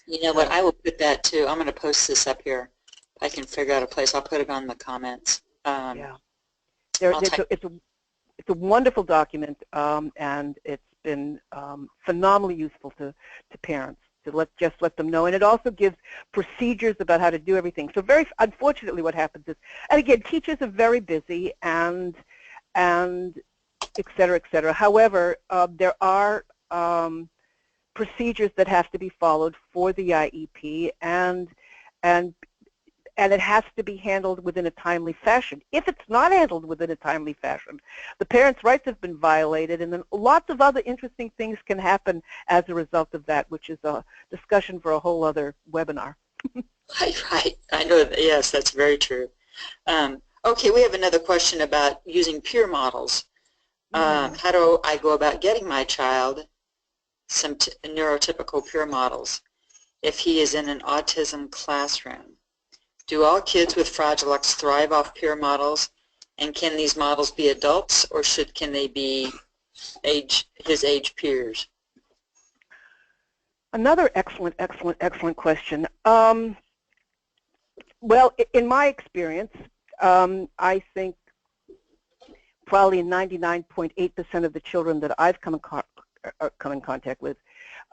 You know what? I will put that too. I'm going to post this up here. If I can figure out a place, I'll put it on the comments. Yeah. it's a wonderful document, and it's been phenomenally useful to parents to just let them know. And it also gives procedures about how to do everything. So very unfortunately what happens is, and again, teachers are very busy and et cetera, et cetera. However, there are procedures that have to be followed for the IEP, and it has to be handled within a timely fashion. If it's not handled within a timely fashion, the parents' rights have been violated, and then lots of other interesting things can happen as a result of that, which is a discussion for a whole other webinar. Right. I know that. Yes, that's very true. Okay, we have another question about using peer models. How do I go about getting my child some neurotypical peer models if he is in an autism classroom? Do all kids with Fragile X thrive off peer models, and can these models be adults, or can they be his age peers? Another excellent question. Well, in my experience, I think probably 99.8% of the children that I've come in contact with,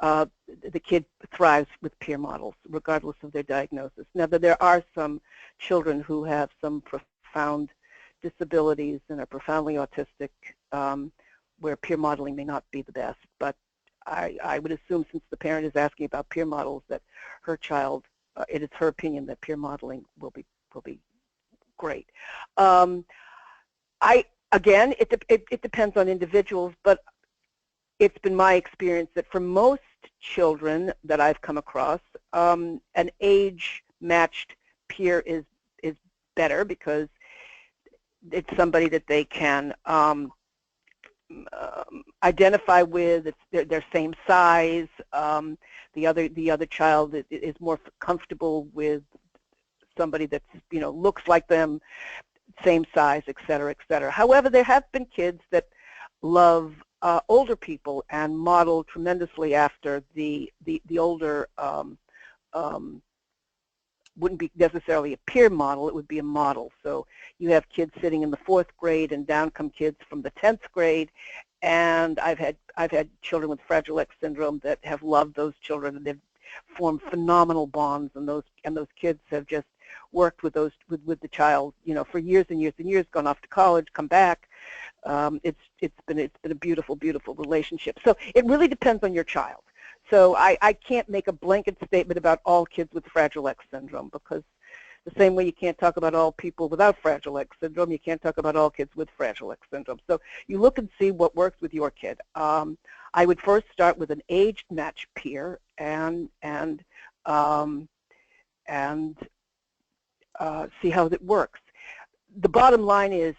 the kid thrives with peer models, regardless of their diagnosis. Now, there are some children who have some profound disabilities and are profoundly autistic, where peer modeling may not be the best. But I would assume, since the parent is asking about peer models, that her child, it is her opinion that peer modeling will be great. Again, it depends on individuals, but it's been my experience that for most children that I've come across, an age-matched peer is better, because it's somebody that they can identify with. It's their same size. The other child is more comfortable with somebody that's, looks like them, same size, et cetera, et cetera. However, there have been kids that love older people and model tremendously after the older. Wouldn't be necessarily a peer model, it would be a model. So you have kids sitting in the 4th grade, and down come kids from the 10th grade, and I've had children with Fragile X syndrome that have loved those children, and they've formed phenomenal bonds, and those kids have just worked with the child, for years and years and years, gone off to college, come back. It's been a beautiful relationship. So it really depends on your child. So I can't make a blanket statement about all kids with Fragile X syndrome, because the same way you can't talk about all people without Fragile X syndrome, you can't talk about all kids with Fragile X syndrome. So you look and see what works with your kid. I would first start with an age-matched peer and see how it works. The bottom line is,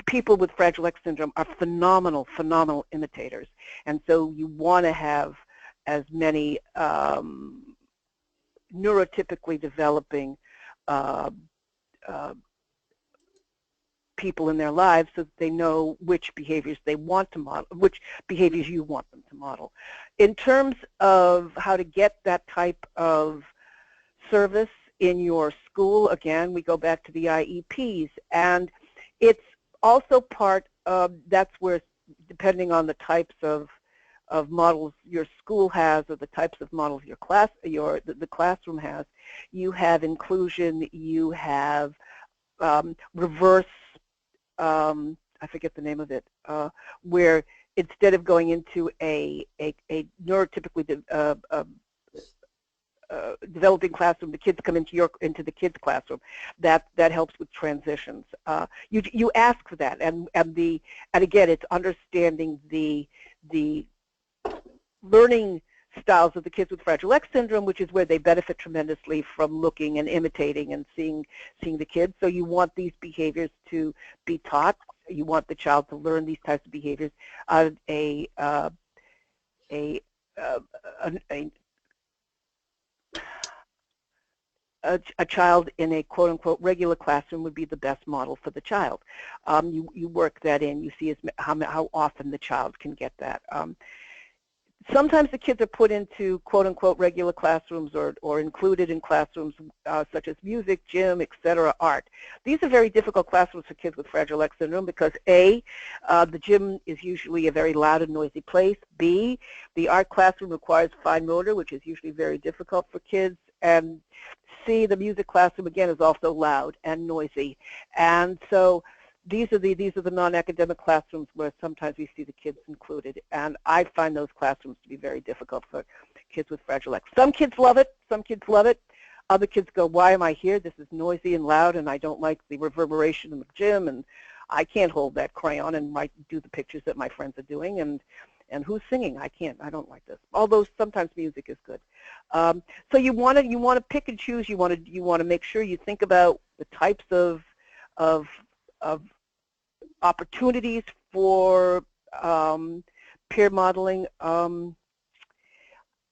people with Fragile X syndrome are phenomenal imitators, and so you want to have as many neurotypically developing people in their lives, so that they know which behaviors they want to model, which behaviors you want them to model. In terms of how to get that type of service in your school, again, we go back to the IEPs, and it's also part of, that's where, depending on the types of models your school has, or the types of models your the classroom has, you have inclusion, you have reverse, I forget the name of it, where instead of going into a neurotypically developing classroom, the kids come into the kids' classroom. That helps with transitions. You ask for that, and again, it's understanding the learning styles of the kids with Fragile X syndrome, which is where they benefit tremendously from looking and imitating and seeing the kids. So you want these behaviors to be taught. You want the child to learn these types of behaviors out of a child in a quote-unquote regular classroom would be the best model for the child. You work that in. You see how often the child can get that. Sometimes the kids are put into quote-unquote regular classrooms or included in classrooms such as music, gym, etc., art. These are very difficult classrooms for kids with Fragile X syndrome because A, the gym is usually a very loud and noisy place. B, the art classroom requires fine motor, which is usually very difficult for kids. And C, the music classroom, again, is also loud and noisy. And so these are the non-academic classrooms where sometimes we see the kids included, and I find those classrooms to be very difficult for kids with Fragile X. Some kids love it. Some kids love it. Other kids go, why am I here? This is noisy and loud, and I don't like the reverberation in the gym, and I can't hold that crayon and do the pictures that my friends are doing, and who's singing? I can't. I don't like this. Although sometimes music is good. So you want to pick and choose. You want to make sure you think about the types of opportunities for peer modeling. And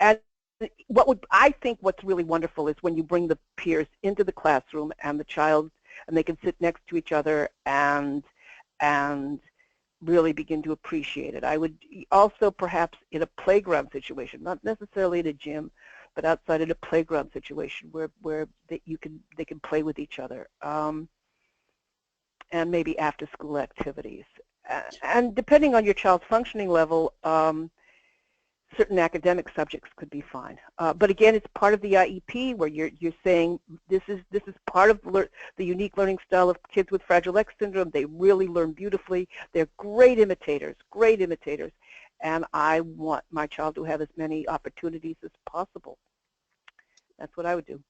I think what's really wonderful is when you bring the peers into the classroom and they can sit next to each other and really begin to appreciate it. I would also perhaps in a playground situation, not necessarily in a gym, but outside in a playground situation where they can play with each other. And maybe after-school activities. And depending on your child's functioning level, certain academic subjects could be fine. But again, it's part of the IEP where you're saying this is part of the unique learning style of kids with Fragile X syndrome. They really learn beautifully. They're great imitators, and I want my child to have as many opportunities as possible. That's what I would do.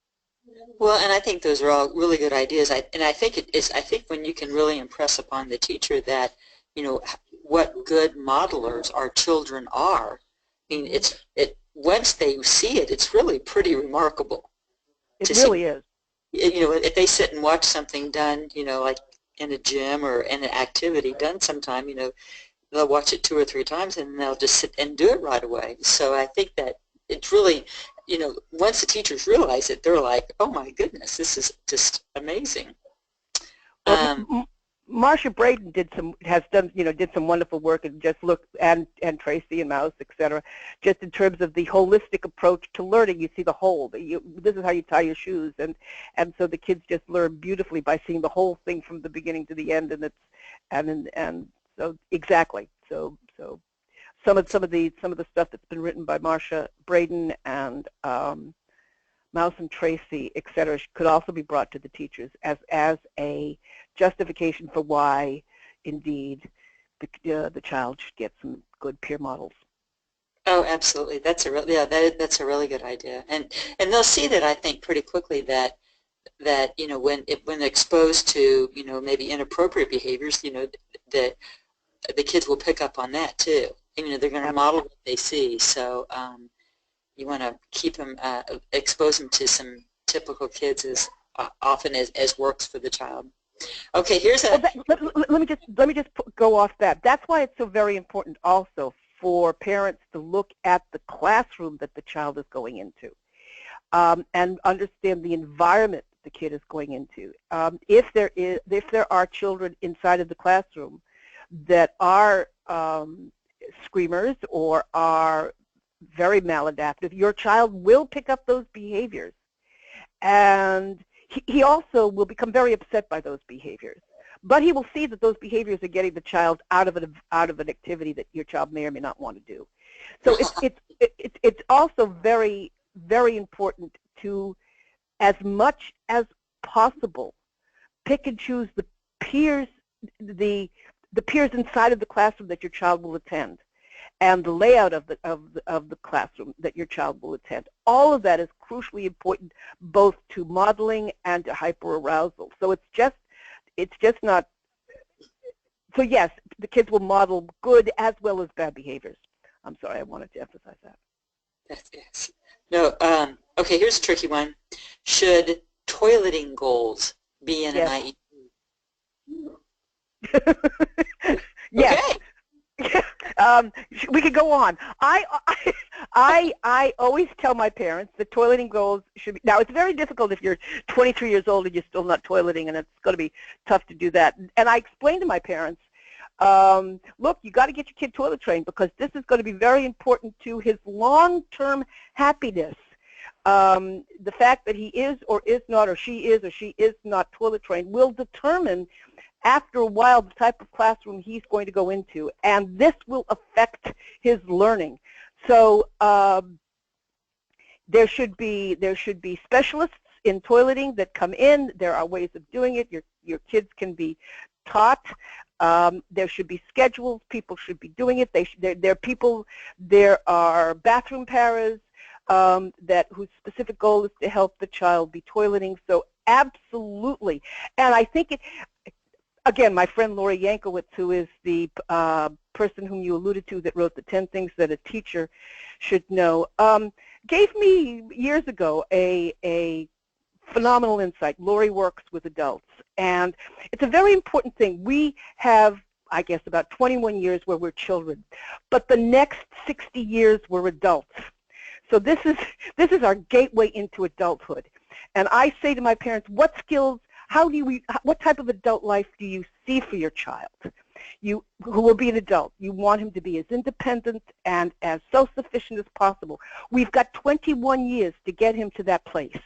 Well, and I think those are all really good ideas. I think when you can really impress upon the teacher that, what good modelers our children are. I mean, once they see it, it's really pretty remarkable. It really is. If they sit and watch something done, like in a gym or in an activity done sometime, they'll watch it 2 or 3 times and they'll just sit and do it right away. So I think that it's really, once the teachers realize it, they're like, oh my goodness, this is just amazing. Marcia Braden did some wonderful work and just looked, and Tracy and Mouse, etc., just in terms of the holistic approach to learning. You see the whole. This is how you tie your shoes, and so the kids just learn beautifully by seeing the whole thing from the beginning to the end, and so exactly. So some of the stuff that's been written by Marcia Braden and Mouse and Tracy, etc., could also be brought to the teachers as a justification for why, indeed, the child should get some good peer models. Oh, absolutely. That's a really good idea, and they'll see that, I think, pretty quickly that when exposed to maybe inappropriate behaviors, the kids will pick up on that too. They're going to model what they see. So you want to keep them, expose them to some typical kids as often as works for the child. Okay, here's a. Let me just go off that. That's why it's so very important also for parents to look at the classroom that the child is going into, and understand the environment the kid is going into. If there are children inside of the classroom that are screamers or are very maladaptive, your child will pick up those behaviors, and he also will become very upset by those behaviors. But he will see that those behaviors are getting the child out of an activity that your child may or may not want to do. So it's also very, very important to, as much as possible, pick and choose the peers inside of the classroom that your child will attend, and the layout of the classroom that your child will attend. All of that is crucially important, both to modeling and to hyperarousal. So it's just not. So yes, the kids will model good as well as bad behaviors. I'm sorry, I wanted to emphasize that. Yes. No. Okay, here's a tricky one. Should toileting goals be in an IEP? Yes. Okay. We could go on. I always tell my parents that toileting goals should be. Now, it's very difficult if you're 23 years old and you're still not toileting, and it's going to be tough to do that. And I explain to my parents look, you got to get your kid toilet trained because this is going to be very important to his long-term happiness. The fact that he is or is not, or she is not toilet trained will determine after a while the type of classroom he's going to go into, and this will affect his learning. So there should be specialists in toileting that come in. There are ways of doing it. Your kids can be taught. There should be schedules. People should be doing it. There are bathroom paras whose specific goal is to help the child be toileting. So absolutely. And I think again, my friend Lori Yankowitz, who is the person whom you alluded to that wrote the 10 Things That a Teacher Should Know, gave me years ago a phenomenal insight. Lori works with adults, and it's a very important thing. We have, I guess, about 21 years where we're children, but the next 60 years we're adults. So this is our gateway into adulthood. And I say to my parents, what skills, what type of adult life do you see for your child? Who will be an adult. You want him to be as independent and as self-sufficient as possible. We've got 21 years to get him to that place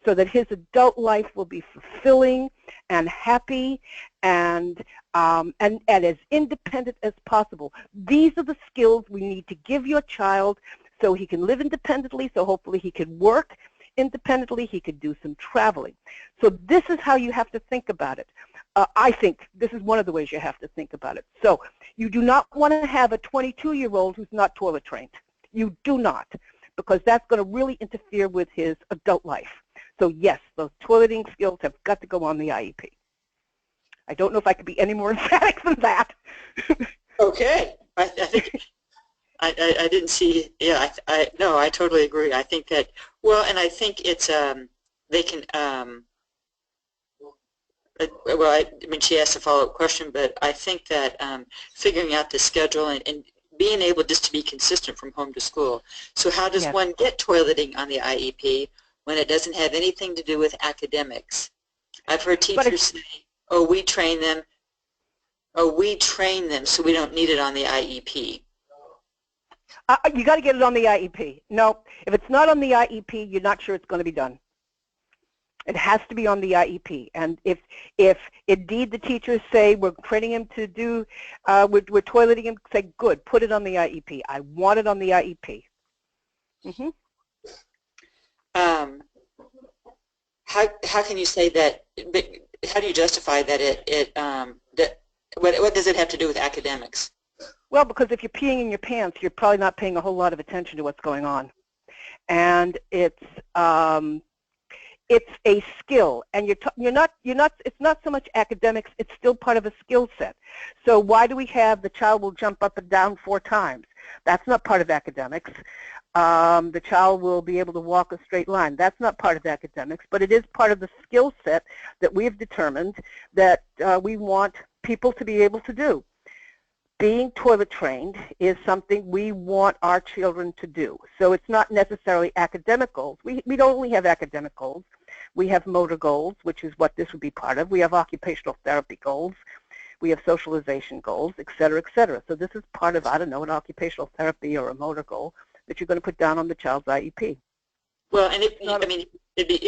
so that his adult life will be fulfilling and happy and as independent as possible. These are the skills we need to give your child so he can live independently, so hopefully he can work independently, he could do some traveling. So this is how you have to think about it. I think this is one of the ways you have to think about it. So you do not want to have a 22-year-old who's not toilet trained. You do not, because that's going to really interfere with his adult life. So yes, those toileting skills have got to go on the IEP. I don't know if I could be any more emphatic than that. Okay. I think I didn't see, yeah, no, I totally agree. I think that, well, and I think it's, they can, well, I mean, she asked a follow-up question, but I think that figuring out the schedule and being able just to be consistent from home to school. So how does one get toileting on the IEP when it doesn't have anything to do with academics? I've heard teachers say, oh, we train them, so we don't need it on the IEP. You got to get it on the IEP. No, if it's not on the IEP, you're not sure it's going to be done. It has to be on the IEP. And if indeed the teachers say we're training him to do, we're toileting him, say good, put it on the IEP. I want it on the IEP. Mm-hmm. How can you say that? But how do you justify that what does it have to do with academics? Well, because if you're peeing in your pants, you're probably not paying a whole lot of attention to what's going on, and it's a skill, and it's not so much academics. It's still part of a skill set. So why do we have the child will jump up and down 4 times? That's not part of academics. The child will be able to walk a straight line. That's not part of academics, but it is part of the skill set that we have determined that we want people to be able to do. Being toilet trained is something we want our children to do. So it's not necessarily academic goals. We don't only have academic goals. We have motor goals, which is what this would be part of. We have occupational therapy goals. We have socialization goals, et cetera, et cetera. So this is part of, I don't know, an occupational therapy or a motor goal that you're going to put down on the child's IEP. Well, and you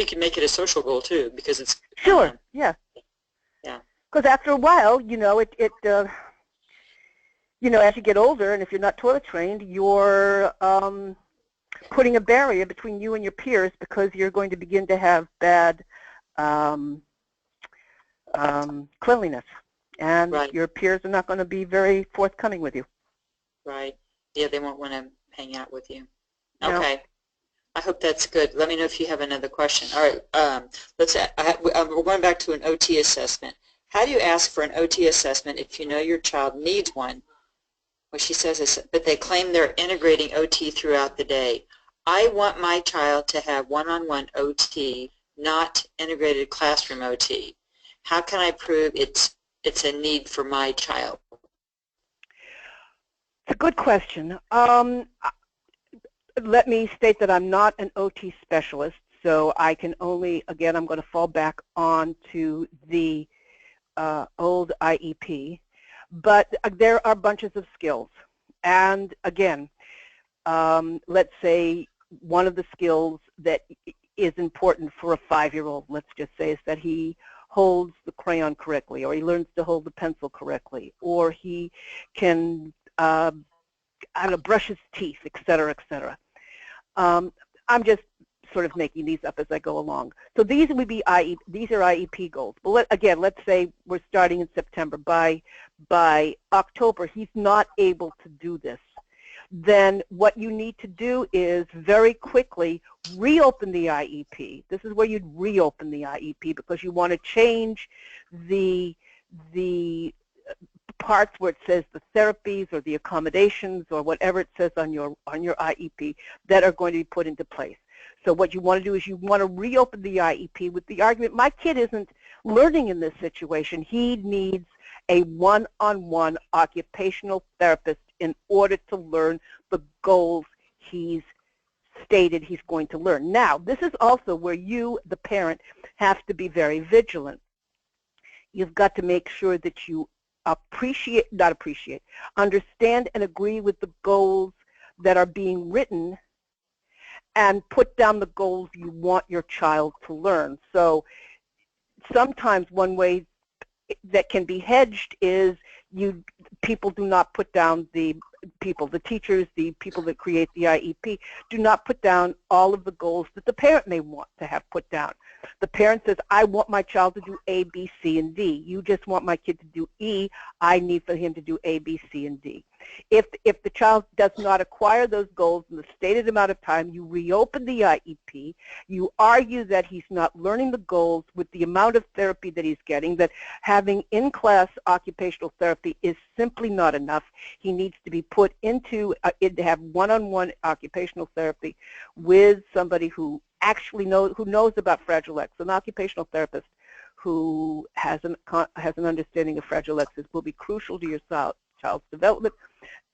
can make it a social goal too, because it's sure, yeah. Because after a while, as you get older, and if you're not toilet trained, you're putting a barrier between you and your peers because you're going to begin to have bad cleanliness, and your peers are not going to be very forthcoming with you. Right. Yeah, they won't want to hang out with you. Okay. No. I hope that's good. Let me know if you have another question. All right. We're going back to an OT assessment. How do you ask for an OT assessment if you know your child needs one? What she says is, but they claim they're integrating OT throughout the day. I want my child to have one-on-one OT, not integrated classroom OT. How can I prove it's a need for my child? It's a good question. Let me state that I'm not an OT specialist, so I can only, again, I'm going to fall back on to the old IEP. But there are bunches of skills. And again, let's say one of the skills that is important for a 5-year-old, let's just say, is that he holds the crayon correctly, or he learns to hold the pencil correctly, or he can, I don't know, brush his teeth, et cetera, et cetera. I'm just sort of making these up as I go along. So these would be these are IEP goals. But again, let's say we're starting in September. By October, he's not able to do this. Then what you need to do is very quickly reopen the IEP. This is where you'd reopen the IEP because you want to change the parts where it says the therapies or the accommodations or whatever it says on your IEP that are going to be put into place. So what you want to do is you want to reopen the IEP with the argument, my kid isn't learning in this situation. He needs a one-on-one occupational therapist in order to learn the goals he's stated he's going to learn. Now, this is also where you, the parent, have to be very vigilant. You've got to make sure that you understand and agree with the goals that are being written and put down the goals you want your child to learn. So sometimes one way that can be hedged is people do not put down the teachers, the people that create the IEP, do not put down all of the goals that the parent may want to have put down. The parent says, I want my child to do A, B, C, and D. You just want my kid to do E. I need for him to do A, B, C, and D. If the child does not acquire those goals in the stated amount of time, you reopen the IEP. You argue that he's not learning the goals with the amount of therapy that he's getting, that having in-class occupational therapy is simply not enough. He needs to be put into, to have one-on-one occupational therapy with somebody who actually knows about Fragile X. An occupational therapist who has an understanding of Fragile X will be crucial to your child's development,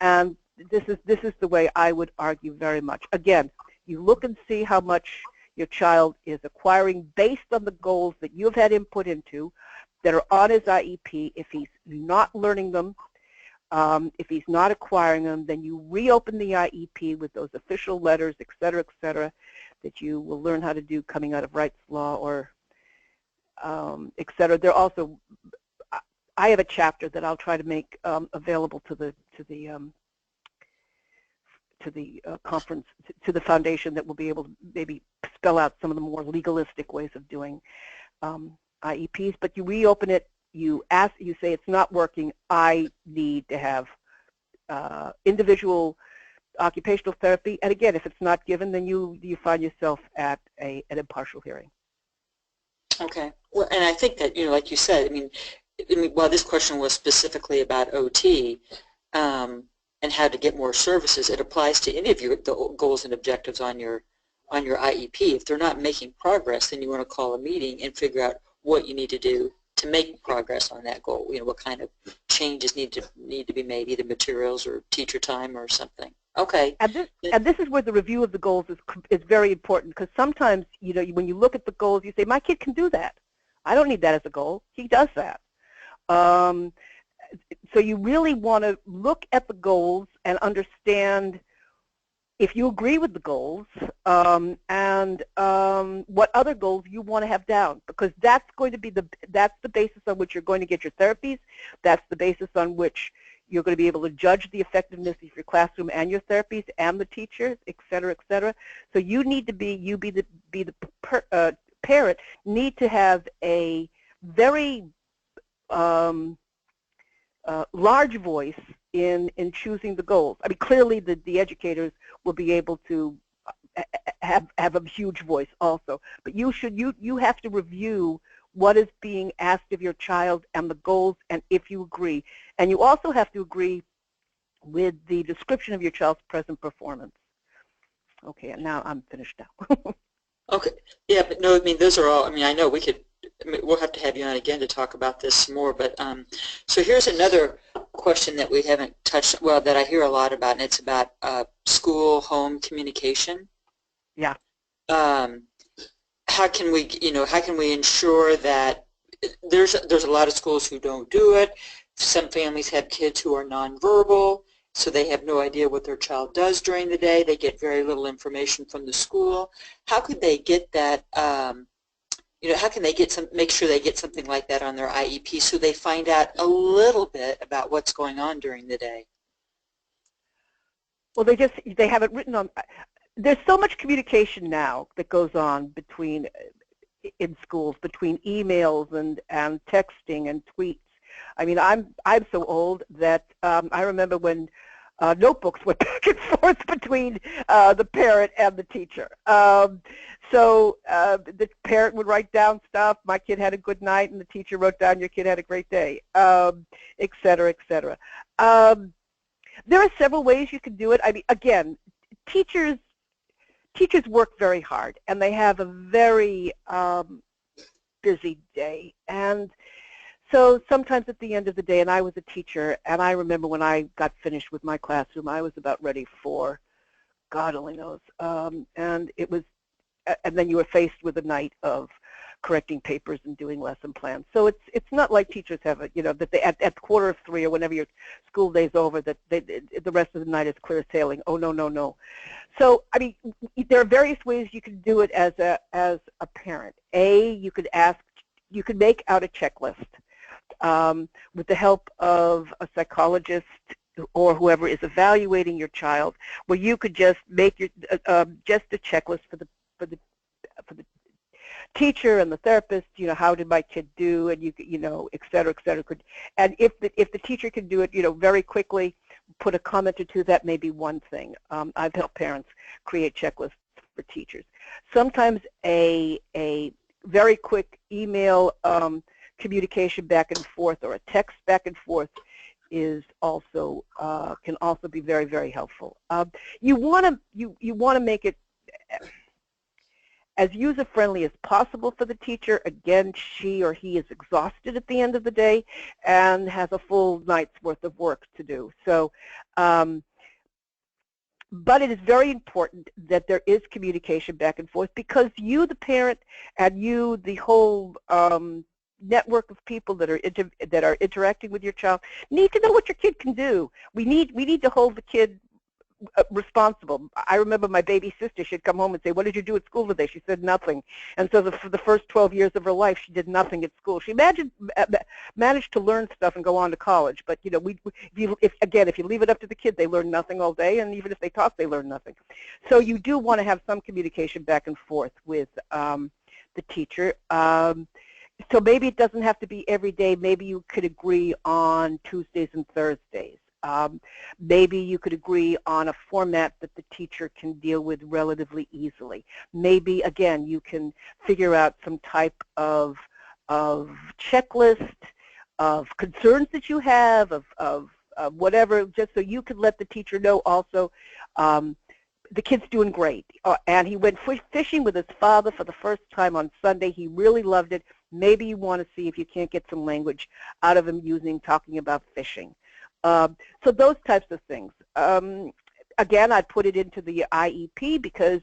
and this is the way I would argue very much. Again, you look and see how much your child is acquiring based on the goals that you've had input into that are on his IEP. If he's not learning them, if he's not acquiring them, then you reopen the IEP with those official letters, et cetera, that you will learn how to do coming out of rights law or et cetera. There also, I have a chapter that I'll try to make available to the conference, to the foundation, that will be able to maybe spell out some of the more legalistic ways of doing IEPs. But you reopen it, you say it's not working, I need to have individual occupational therapy. And again, if it's not given, then you find yourself at an impartial hearing. Okay. Well, and I think that, like you said, I mean, while this question was specifically about OT and how to get more services, it applies to any of the goals and objectives on your IEP. If they're not making progress, then you want to call a meeting and figure out what you need to do to make progress on that goal. What kind of changes need to be made, either materials or teacher time or something. Okay. And this is where the review of the goals is very important, because sometimes when you look at the goals, you say, my kid can do that. I don't need that as a goal. He does that. So you really want to look at the goals and understand if you agree with the goals and what other goals you want to have down, because that's going to be that's the basis on which you're going to get your therapies. That's the basis on which you're going to be able to judge the effectiveness of your classroom and your therapies and the teachers, et cetera, et cetera. So you need to be the parent need to have a very large voice in choosing the goals. I mean, clearly the educators will be able to have a huge voice also, but you have to review what is being asked of your child and the goals, and if you agree. And you also have to agree with the description of your child's present performance. Okay, and now I'm finished now. Okay, yeah, but no, I mean, those are all, I mean, I know we'll have to have you on again to talk about this more, but so here's another question that we haven't touched, well, that I hear a lot about, and it's about school-home communication. Yeah. How can we ensure that there's a lot of schools who don't do it, Some families have kids who are nonverbal, so they have no idea what their child does during the day. They get very little information from the school. How could they get that, how can they make sure they get something like that on their IEP so they find out a little bit about what's going on during the day? Well, they have it written on. There's so much communication now that goes on in schools, between emails and texting and tweets. I mean, I'm so old that I remember when notebooks went back and forth between the parent and the teacher. So the parent would write down stuff. My kid had a good night, and the teacher wrote down, your kid had a great day, et cetera, et cetera. There are several ways you can do it. I mean, again, teachers work very hard, and they have a very busy day. And so sometimes at the end of the day, and I was a teacher, and I remember when I got finished with my classroom, I was about ready for God only knows. And then you were faced with a night of correcting papers and doing lesson plans. So it's not like teachers have it, that they at 2:45 or whenever your school day's over, that the rest of the night is clear sailing. Oh, no, no, no. So I mean, there are various ways you can do it as a parent. You could make out a checklist with the help of a psychologist or whoever is evaluating your child, where you could just make just a checklist for the teacher and the therapist. How did my kid do, and et cetera, et cetera. And if the teacher can do it, very quickly, put a comment or two. That may be one thing. I've helped parents create checklists for teachers. Sometimes a very quick email communication back and forth, or a text back and forth, is also can also be very, very helpful. You want to make it as user-friendly as possible for the teacher. Again, she or he is exhausted at the end of the day and has a full night's worth of work to do. So, but it is very important that there is communication back and forth, because you, the parent, and you, the whole network of people that are interacting with your child, need to know what your kid can do. We need to hold the kid responsible. I remember my baby sister, she'd come home and say, what did you do at school today? She said nothing. And so for the first 12 years of her life, she did nothing at school. She managed to learn stuff and go on to college. But if you leave it up to the kid, they learn nothing all day, and even if they talk, they learn nothing. So you do want to have some communication back and forth with the teacher. So maybe it doesn't have to be every day. Maybe you could agree on Tuesdays and Thursdays. Maybe you could agree on a format that the teacher can deal with relatively easily. Maybe, again, you can figure out some type of checklist of concerns that you have, of whatever, just so you could let the teacher know also the kid's doing great. And he went fishing with his father for the first time on Sunday. He really loved it. Maybe you want to see if you can't get some language out of him talking about fishing. So those types of things. Again, I put it into the IEP because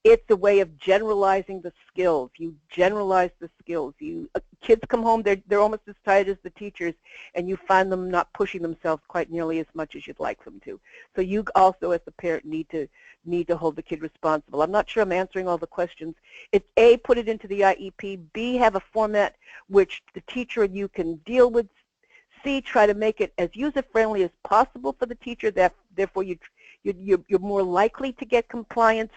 it's a way of generalizing the skills. You generalize the skills. Kids come home, they're almost as tired as the teachers, and you find them not pushing themselves quite nearly as much as you'd like them to. So you also, as the parent, need to hold the kid responsible. I'm not sure I'm answering all the questions. It's A, put it into the IEP. B, have a format which the teacher and you can deal with. C, try to make it as user-friendly as possible for the teacher. Therefore, you're more likely to get compliance.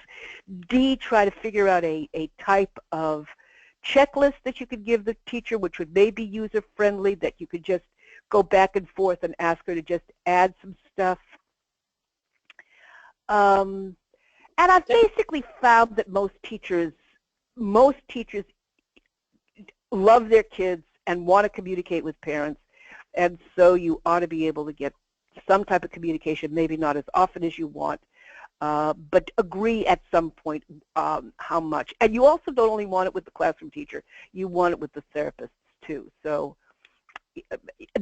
D, try to figure out a type of checklist that you could give the teacher, which would maybe user-friendly, that you could just go back and forth and ask her to just add some stuff. And I've basically found that most teachers love their kids and want to communicate with parents. And so you ought to be able to get some type of communication, maybe not as often as you want, but agree at some point how much. And you also don't only want it with the classroom teacher, you want it with the therapists too. So,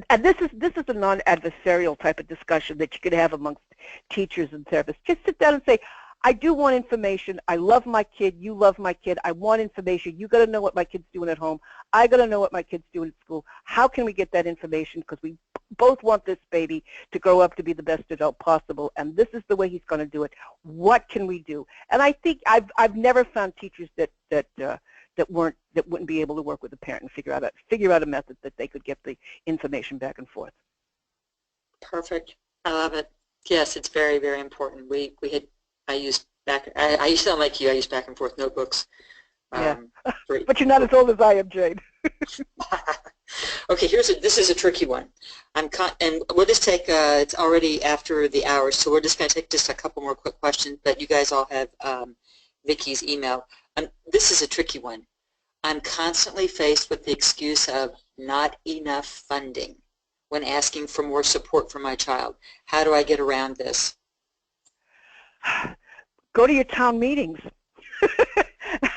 and this is a non-adversarial type of discussion that you could have amongst teachers and therapists. Just sit down and say, I do want information. I love my kid. You love my kid. I want information. You got to know what my kid's doing at home. I got to know what my kid's doing at school. How can we get that information? Because we both want this baby to grow up to be the best adult possible, and this is the way he's going to do it. What can we do? And I think I've never found teachers that wouldn't be able to work with the parent and figure out a method that they could get the information back and forth. Perfect. I love it. Yes, it's very, very important. I used back and forth notebooks. Yeah. But you're not as old as I am, Jade. Okay, this is a tricky one. And we'll just take, it's already after the hour, so we're just going to take just a couple more quick questions, but you guys all have Vicki's email. This is a tricky one. I'm constantly faced with the excuse of not enough funding when asking for more support for my child. How do I get around this? Go to your town meetings.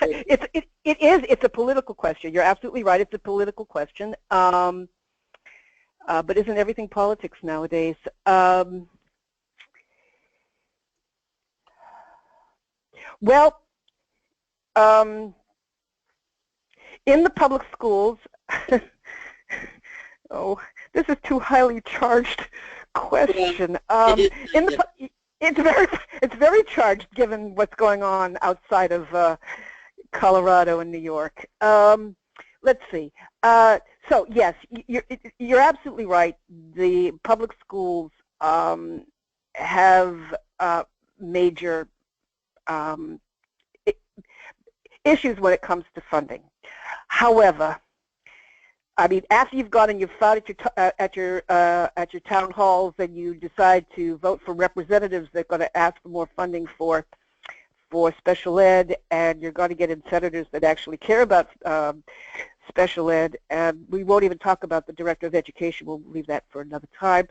It's a political question. You're absolutely right. It's a political question. But isn't everything politics nowadays? Well, in the public schools, oh, this is too highly charged question. It's very charged given what's going on outside of Colorado and New York. Let's see. So yes, you're absolutely right. The public schools have major issues when it comes to funding. However, I mean, after you've gone and you've fought at your town halls and you decide to vote for representatives that are going to ask for more funding for special ed, and you're going to get in senators that actually care about special ed, and we won't even talk about the director of education. We'll leave that for another time.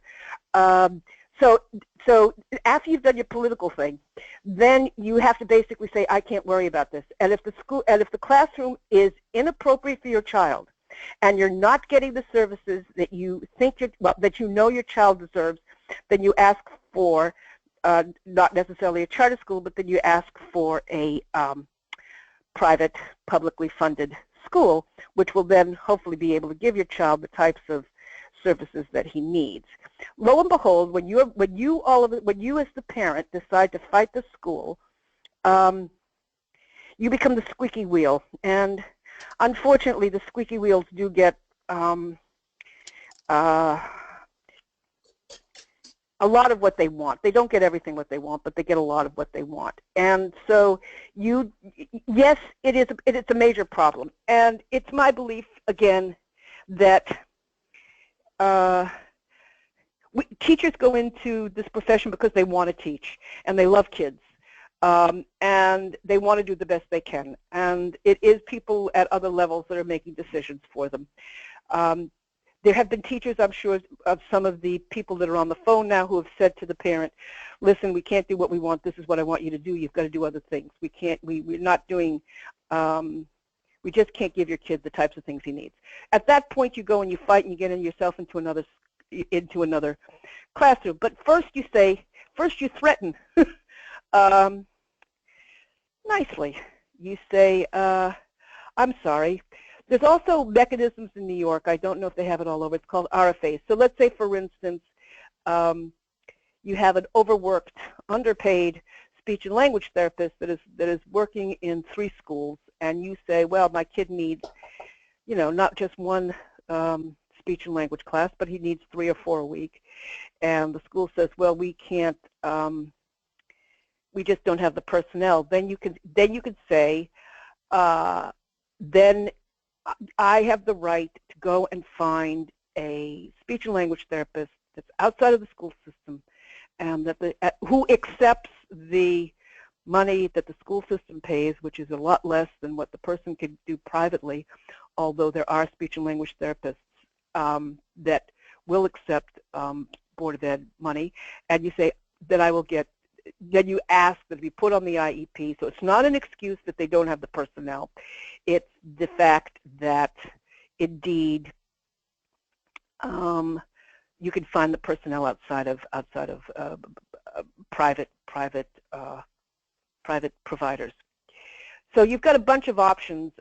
So after you've done your political thing, then you have to basically say, I can't worry about this. And if the classroom is inappropriate for your child, and you're not getting the services that you think that you know your child deserves, then you ask for not necessarily a charter school, but then you ask for a private, publicly funded school, which will then hopefully be able to give your child the types of services that he needs. Lo and behold, when you as the parent decide to fight the school, you become the squeaky wheel, and unfortunately, the squeaky wheels do get a lot of what they want. They don't get everything what they want, but they get a lot of what they want. And so, yes, it's a major problem. And it's my belief, again, that teachers go into this profession because they want to teach, and they love kids. And they want to do the best they can. And it is people at other levels that are making decisions for them. There have been teachers, I'm sure, of some of the people that are on the phone now who have said to the parent, listen, we can't do what we want. This is what I want you to do. You've got to do other things. We're not doing, we just can't give your kid the types of things he needs. At that point, you go and you fight and you get yourself into another classroom. But first you threaten. Nicely. You say, I'm sorry. There's also mechanisms in New York. I don't know if they have it all over. It's called RFAs. So let's say, for instance, you have an overworked, underpaid speech and language therapist that is working in 3 schools, and you say, well, my kid needs, not just one speech and language class, but he needs 3 or 4 a week. And the school says, well, we can't, we just don't have the personnel. Then you could say, then I have the right to go and find a speech and language therapist that's outside of the school system, and who accepts the money that the school system pays, which is a lot less than what the person could do privately, although there are speech and language therapists that will accept Board of Ed money, and you say that I will get. Then you ask that it be put on the IEP. So it's not an excuse that they don't have the personnel. It's the fact that, indeed, you can find the personnel outside of private providers. So you've got a bunch of options.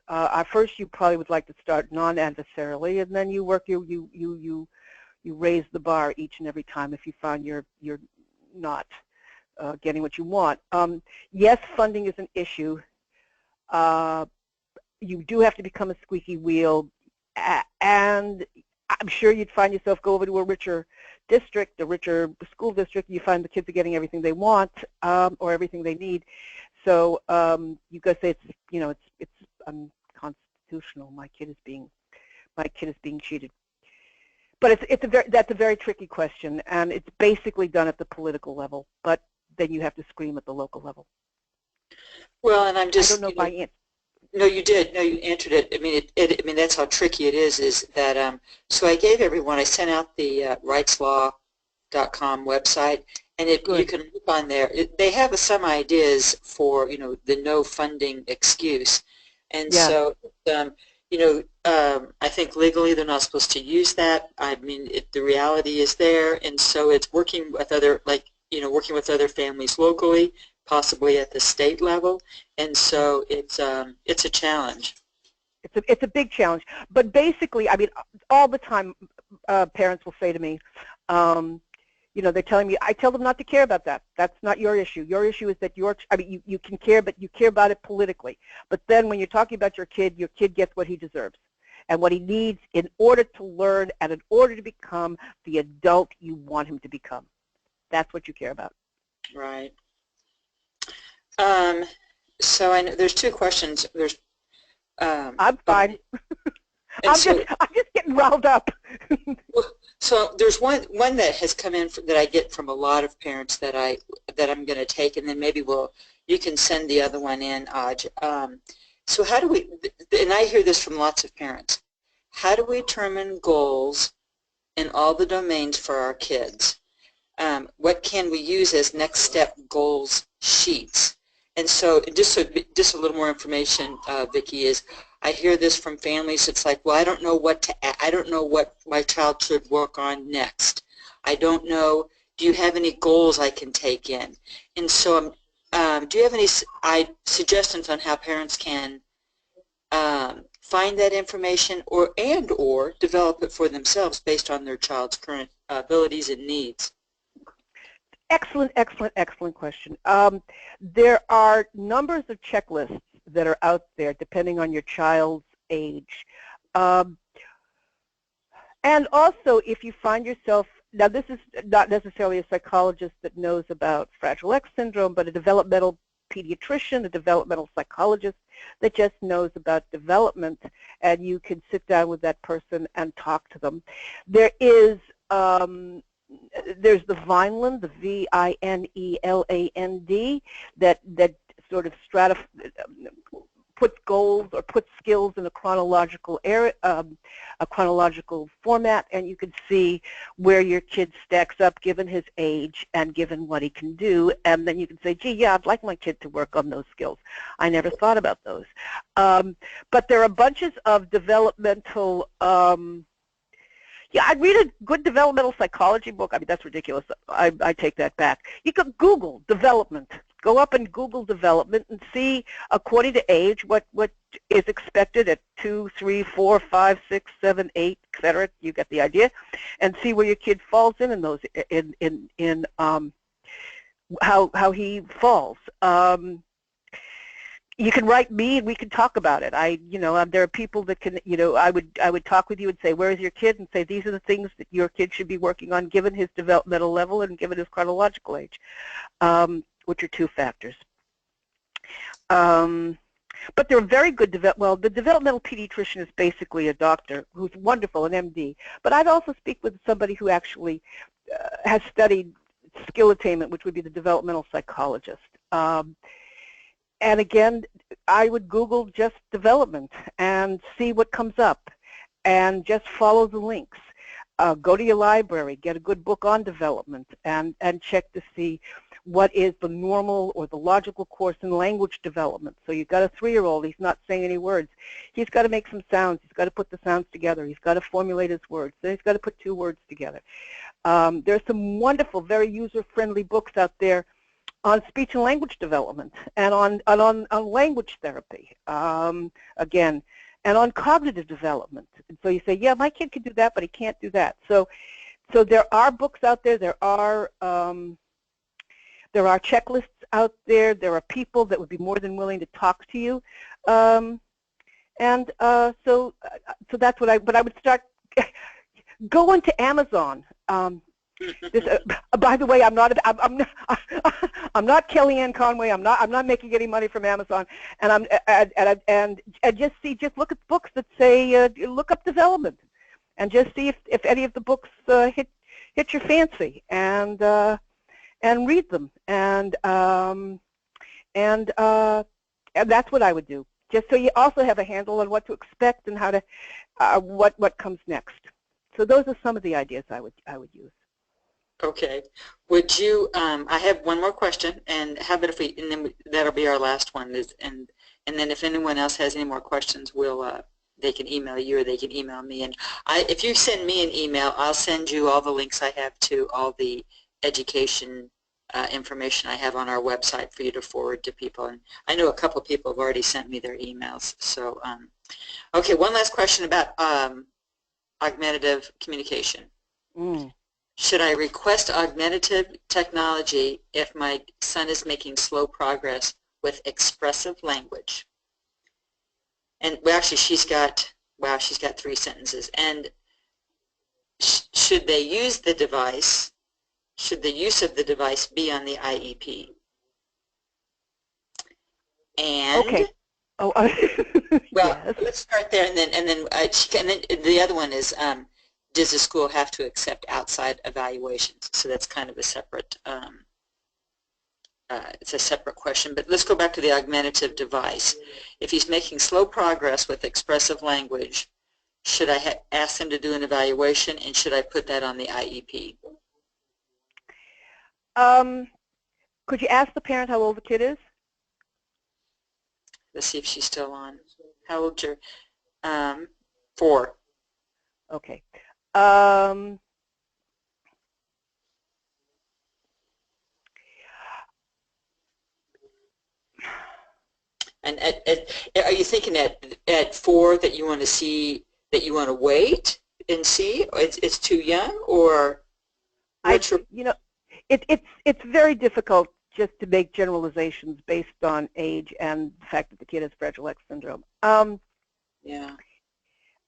First, you probably would like to start non-adversarially, and then you work you raise the bar each and every time if you find you're not getting what you want. Yes, funding is an issue. You do have to become a squeaky wheel, and I'm sure you'd find yourself go over to a richer district, a richer school district, you find the kids are getting everything they want or everything they need. So you gotta say it's unconstitutional. My kid is being cheated. But that's a very tricky question, and it's basically done at the political level. But then you have to scream at the local level. Well, and I'm just. I don't know if I answered. No, you did. No, you answered it. I mean, I mean, that's how tricky it is. Is that so? I gave everyone. I sent out the rightslaw.com website, and you can look on there. They have some ideas for the no funding excuse, and so I think legally they're not supposed to use that. I mean, the reality is there, and so it's working with other working with other families locally, possibly at the state level, and so it's a challenge. It's a big challenge, but basically, I mean, all the time, parents will say to me, they're telling me, I tell them not to care about that. That's not your issue. Your issue is that you can care, but you care about it politically. But then when you're talking about your kid gets what he deserves and what he needs in order to learn and in order to become the adult you want him to become. That's what you care about. Right. So I know there's two questions. There's. I'm fine. I'm just getting riled up. So there's one that has come in that I get from a lot of parents that I'm going to take, and then maybe you can send the other one in, Aj. So how do we? And I hear this from lots of parents. How do we determine goals in all the domains for our kids? What can we use as next step goals sheets? And so just a little more information, Vicki, is I hear this from families. It's like, well, I don't know I don't know what my child should work on next. I don't know. Do you have any goals I can take in? And so, do you have any suggestions on how parents can find that information or develop it for themselves based on their child's current abilities and needs? Excellent, excellent, excellent question. There are numbers of checklists that are out there depending on your child's age. And also, if you find yourself, now this is not necessarily a psychologist that knows about Fragile X syndrome, but a developmental pediatrician, a developmental psychologist that just knows about development, and you can sit down with that person and talk to them. There is there's the Vineland, the Vineland, that sort of puts goals or puts skills in a chronological format, and you can see where your kid stacks up given his age and given what he can do, and then you can say, gee, yeah, I'd like my kid to work on those skills. I never thought about those. But there are bunches of developmental I'd read a good developmental psychology book. I mean, that's ridiculous. I take that back. You could Google development. Go up and Google development and see, according to age, what is expected at 2, 3, 4, 5, 6, 7, 8, etc. You get the idea, and see where your kid falls in those how he falls. You can write me and we can talk about it. There are people that can, I would talk with you and say, where is your kid? And say, these are the things that your kid should be working on given his developmental level and given his chronological age, which are two factors. But there are very good, the developmental pediatrician is basically a doctor who's wonderful, an MD. But I'd also speak with somebody who actually has studied skill attainment, which would be the developmental psychologist. And again, I would Google just development and see what comes up and just follow the links. Go to your library, get a good book on development, and check to see what is the normal or the logical course in language development. So you've got a 3-year-old, he's not saying any words. He's got to make some sounds. He's got to put the sounds together. He's got to formulate his words. Then he's got to put 2 words together. There's some wonderful, very user-friendly books out there on speech and language development and on language therapy, again, and on cognitive development. And so you say, yeah, my kid can do that, but he can't do that. So So there are books out there. There are checklists out there. There are people that would be more than willing to talk to you. So that's what but I would start, go into Amazon. By the way, I'm not Kellyanne Conway. I'm not making any money from Amazon, and just look at books that say look up development, and just see if any of the books hit your fancy, and read them, and that's what I would do, just so you also have a handle on what to expect and how to what comes next. So those are some of the ideas I would use. Okay. Would you? I have one more question, and how about if and then that'll be our last one. And then if anyone else has any more questions, they can email you or they can email me. And if you send me an email, I'll send you all the links I have to all the education information I have on our website for you to forward to people. And I know a couple of people have already sent me their emails. So, okay, one last question about augmentative communication. Should I request augmentative technology if my son is making slow progress with expressive language? And well, actually, she's got 3 sentences. And should they use the device? Should the use of the device be on the IEP? And okay. Oh, well, yes. let's start there, and then the other one is. Does the school have to accept outside evaluations? So that's kind of a separate, it's a separate question. But let's go back to the augmentative device. If he's making slow progress with expressive language, should I ask him to do an evaluation, and should I put that on the IEP? Could you ask the parent how old the kid is? Let's see if she's still on. How old's your? 4. Okay. And are you thinking at 4 that you want to see, that you want to wait and see? It's too young, or you know, it's very difficult just to make generalizations based on age and the fact that the kid has Fragile X syndrome. Yeah.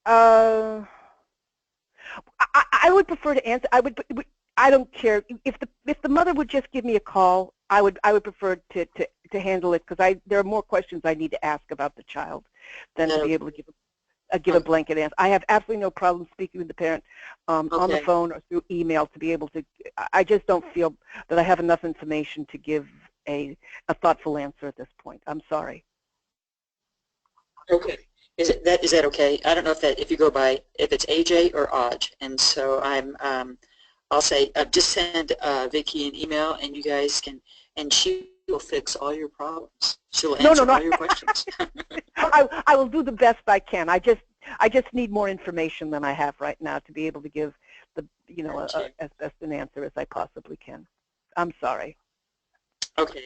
I would prefer to answer. I don't care if the mother would just give me a call. I would prefer to handle it, because there are more questions I need to ask about the child than to be able to give a blanket answer. I have absolutely no problem speaking with the parent on the phone or through email to be able to. I just don't feel that I have enough information to give a thoughtful answer at this point. I'm sorry. Okay. Is that okay? I don't know if you go by, if it's AJ or Aj, and so I'll say just send Vicki an email, and you guys can, and she will fix all your problems. She'll answer all your questions. I will do the best I can. I just need more information than I have right now to be able to give as best an answer as I possibly can. I'm sorry. Okay.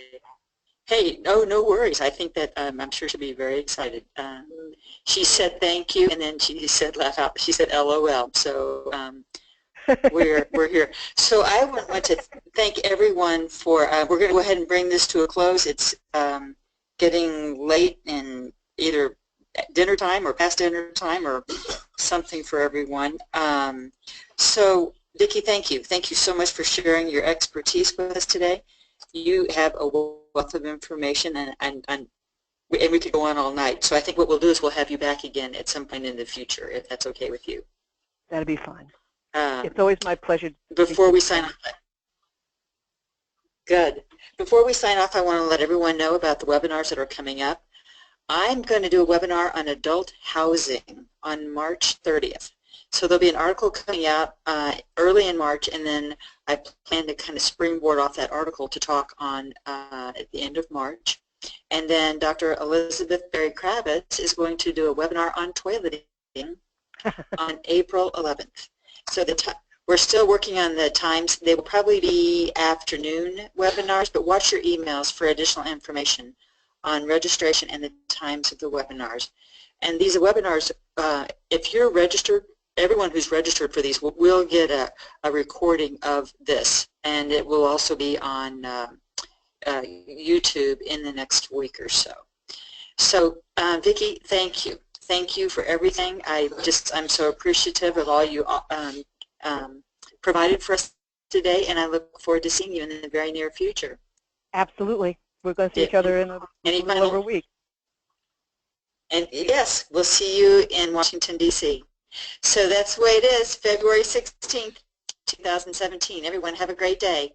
Hey, no worries. I think that I'm sure she'll be very excited. She said thank you, and then she said laugh out. She said LOL. So we're here. So I want to thank everyone for. We're going to go ahead and bring this to a close. It's getting late, and either dinner time or past dinner time or something for everyone. So Vicki, thank you. Thank you so much for sharing your expertise with us today. You have a wealth of information, and we could go on all night. So I think what we'll do is we'll have you back again at some point in the future, if that's okay with you. That'd be fine. It's always my pleasure. Before we sign off, good. Before we sign off, I want to let everyone know about the webinars that are coming up. I'm going to do a webinar on adult housing on March 30th. So there'll be an article coming out early in March, and then I plan to kind of springboard off that article to talk on at the end of March. And then Dr. Elizabeth Berry-Kravitz is going to do a webinar on toileting on April 11th. So we're still working on the times. They will probably be afternoon webinars, but watch your emails for additional information on registration and the times of the webinars. And these webinars, if you're registered everyone who's registered for these will get a recording of this, and it will also be on YouTube in the next week or so. So, Vicki, thank you. Thank you for everything. I'm so appreciative of all you provided for us today, and I look forward to seeing you in the very near future. Absolutely. We're going to see each other in a little over a week. And yes, we'll see you in Washington, D.C. So that's the way it is, February 16th, 2017. Everyone have a great day.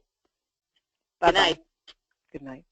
Bye-bye. Good night. Good night.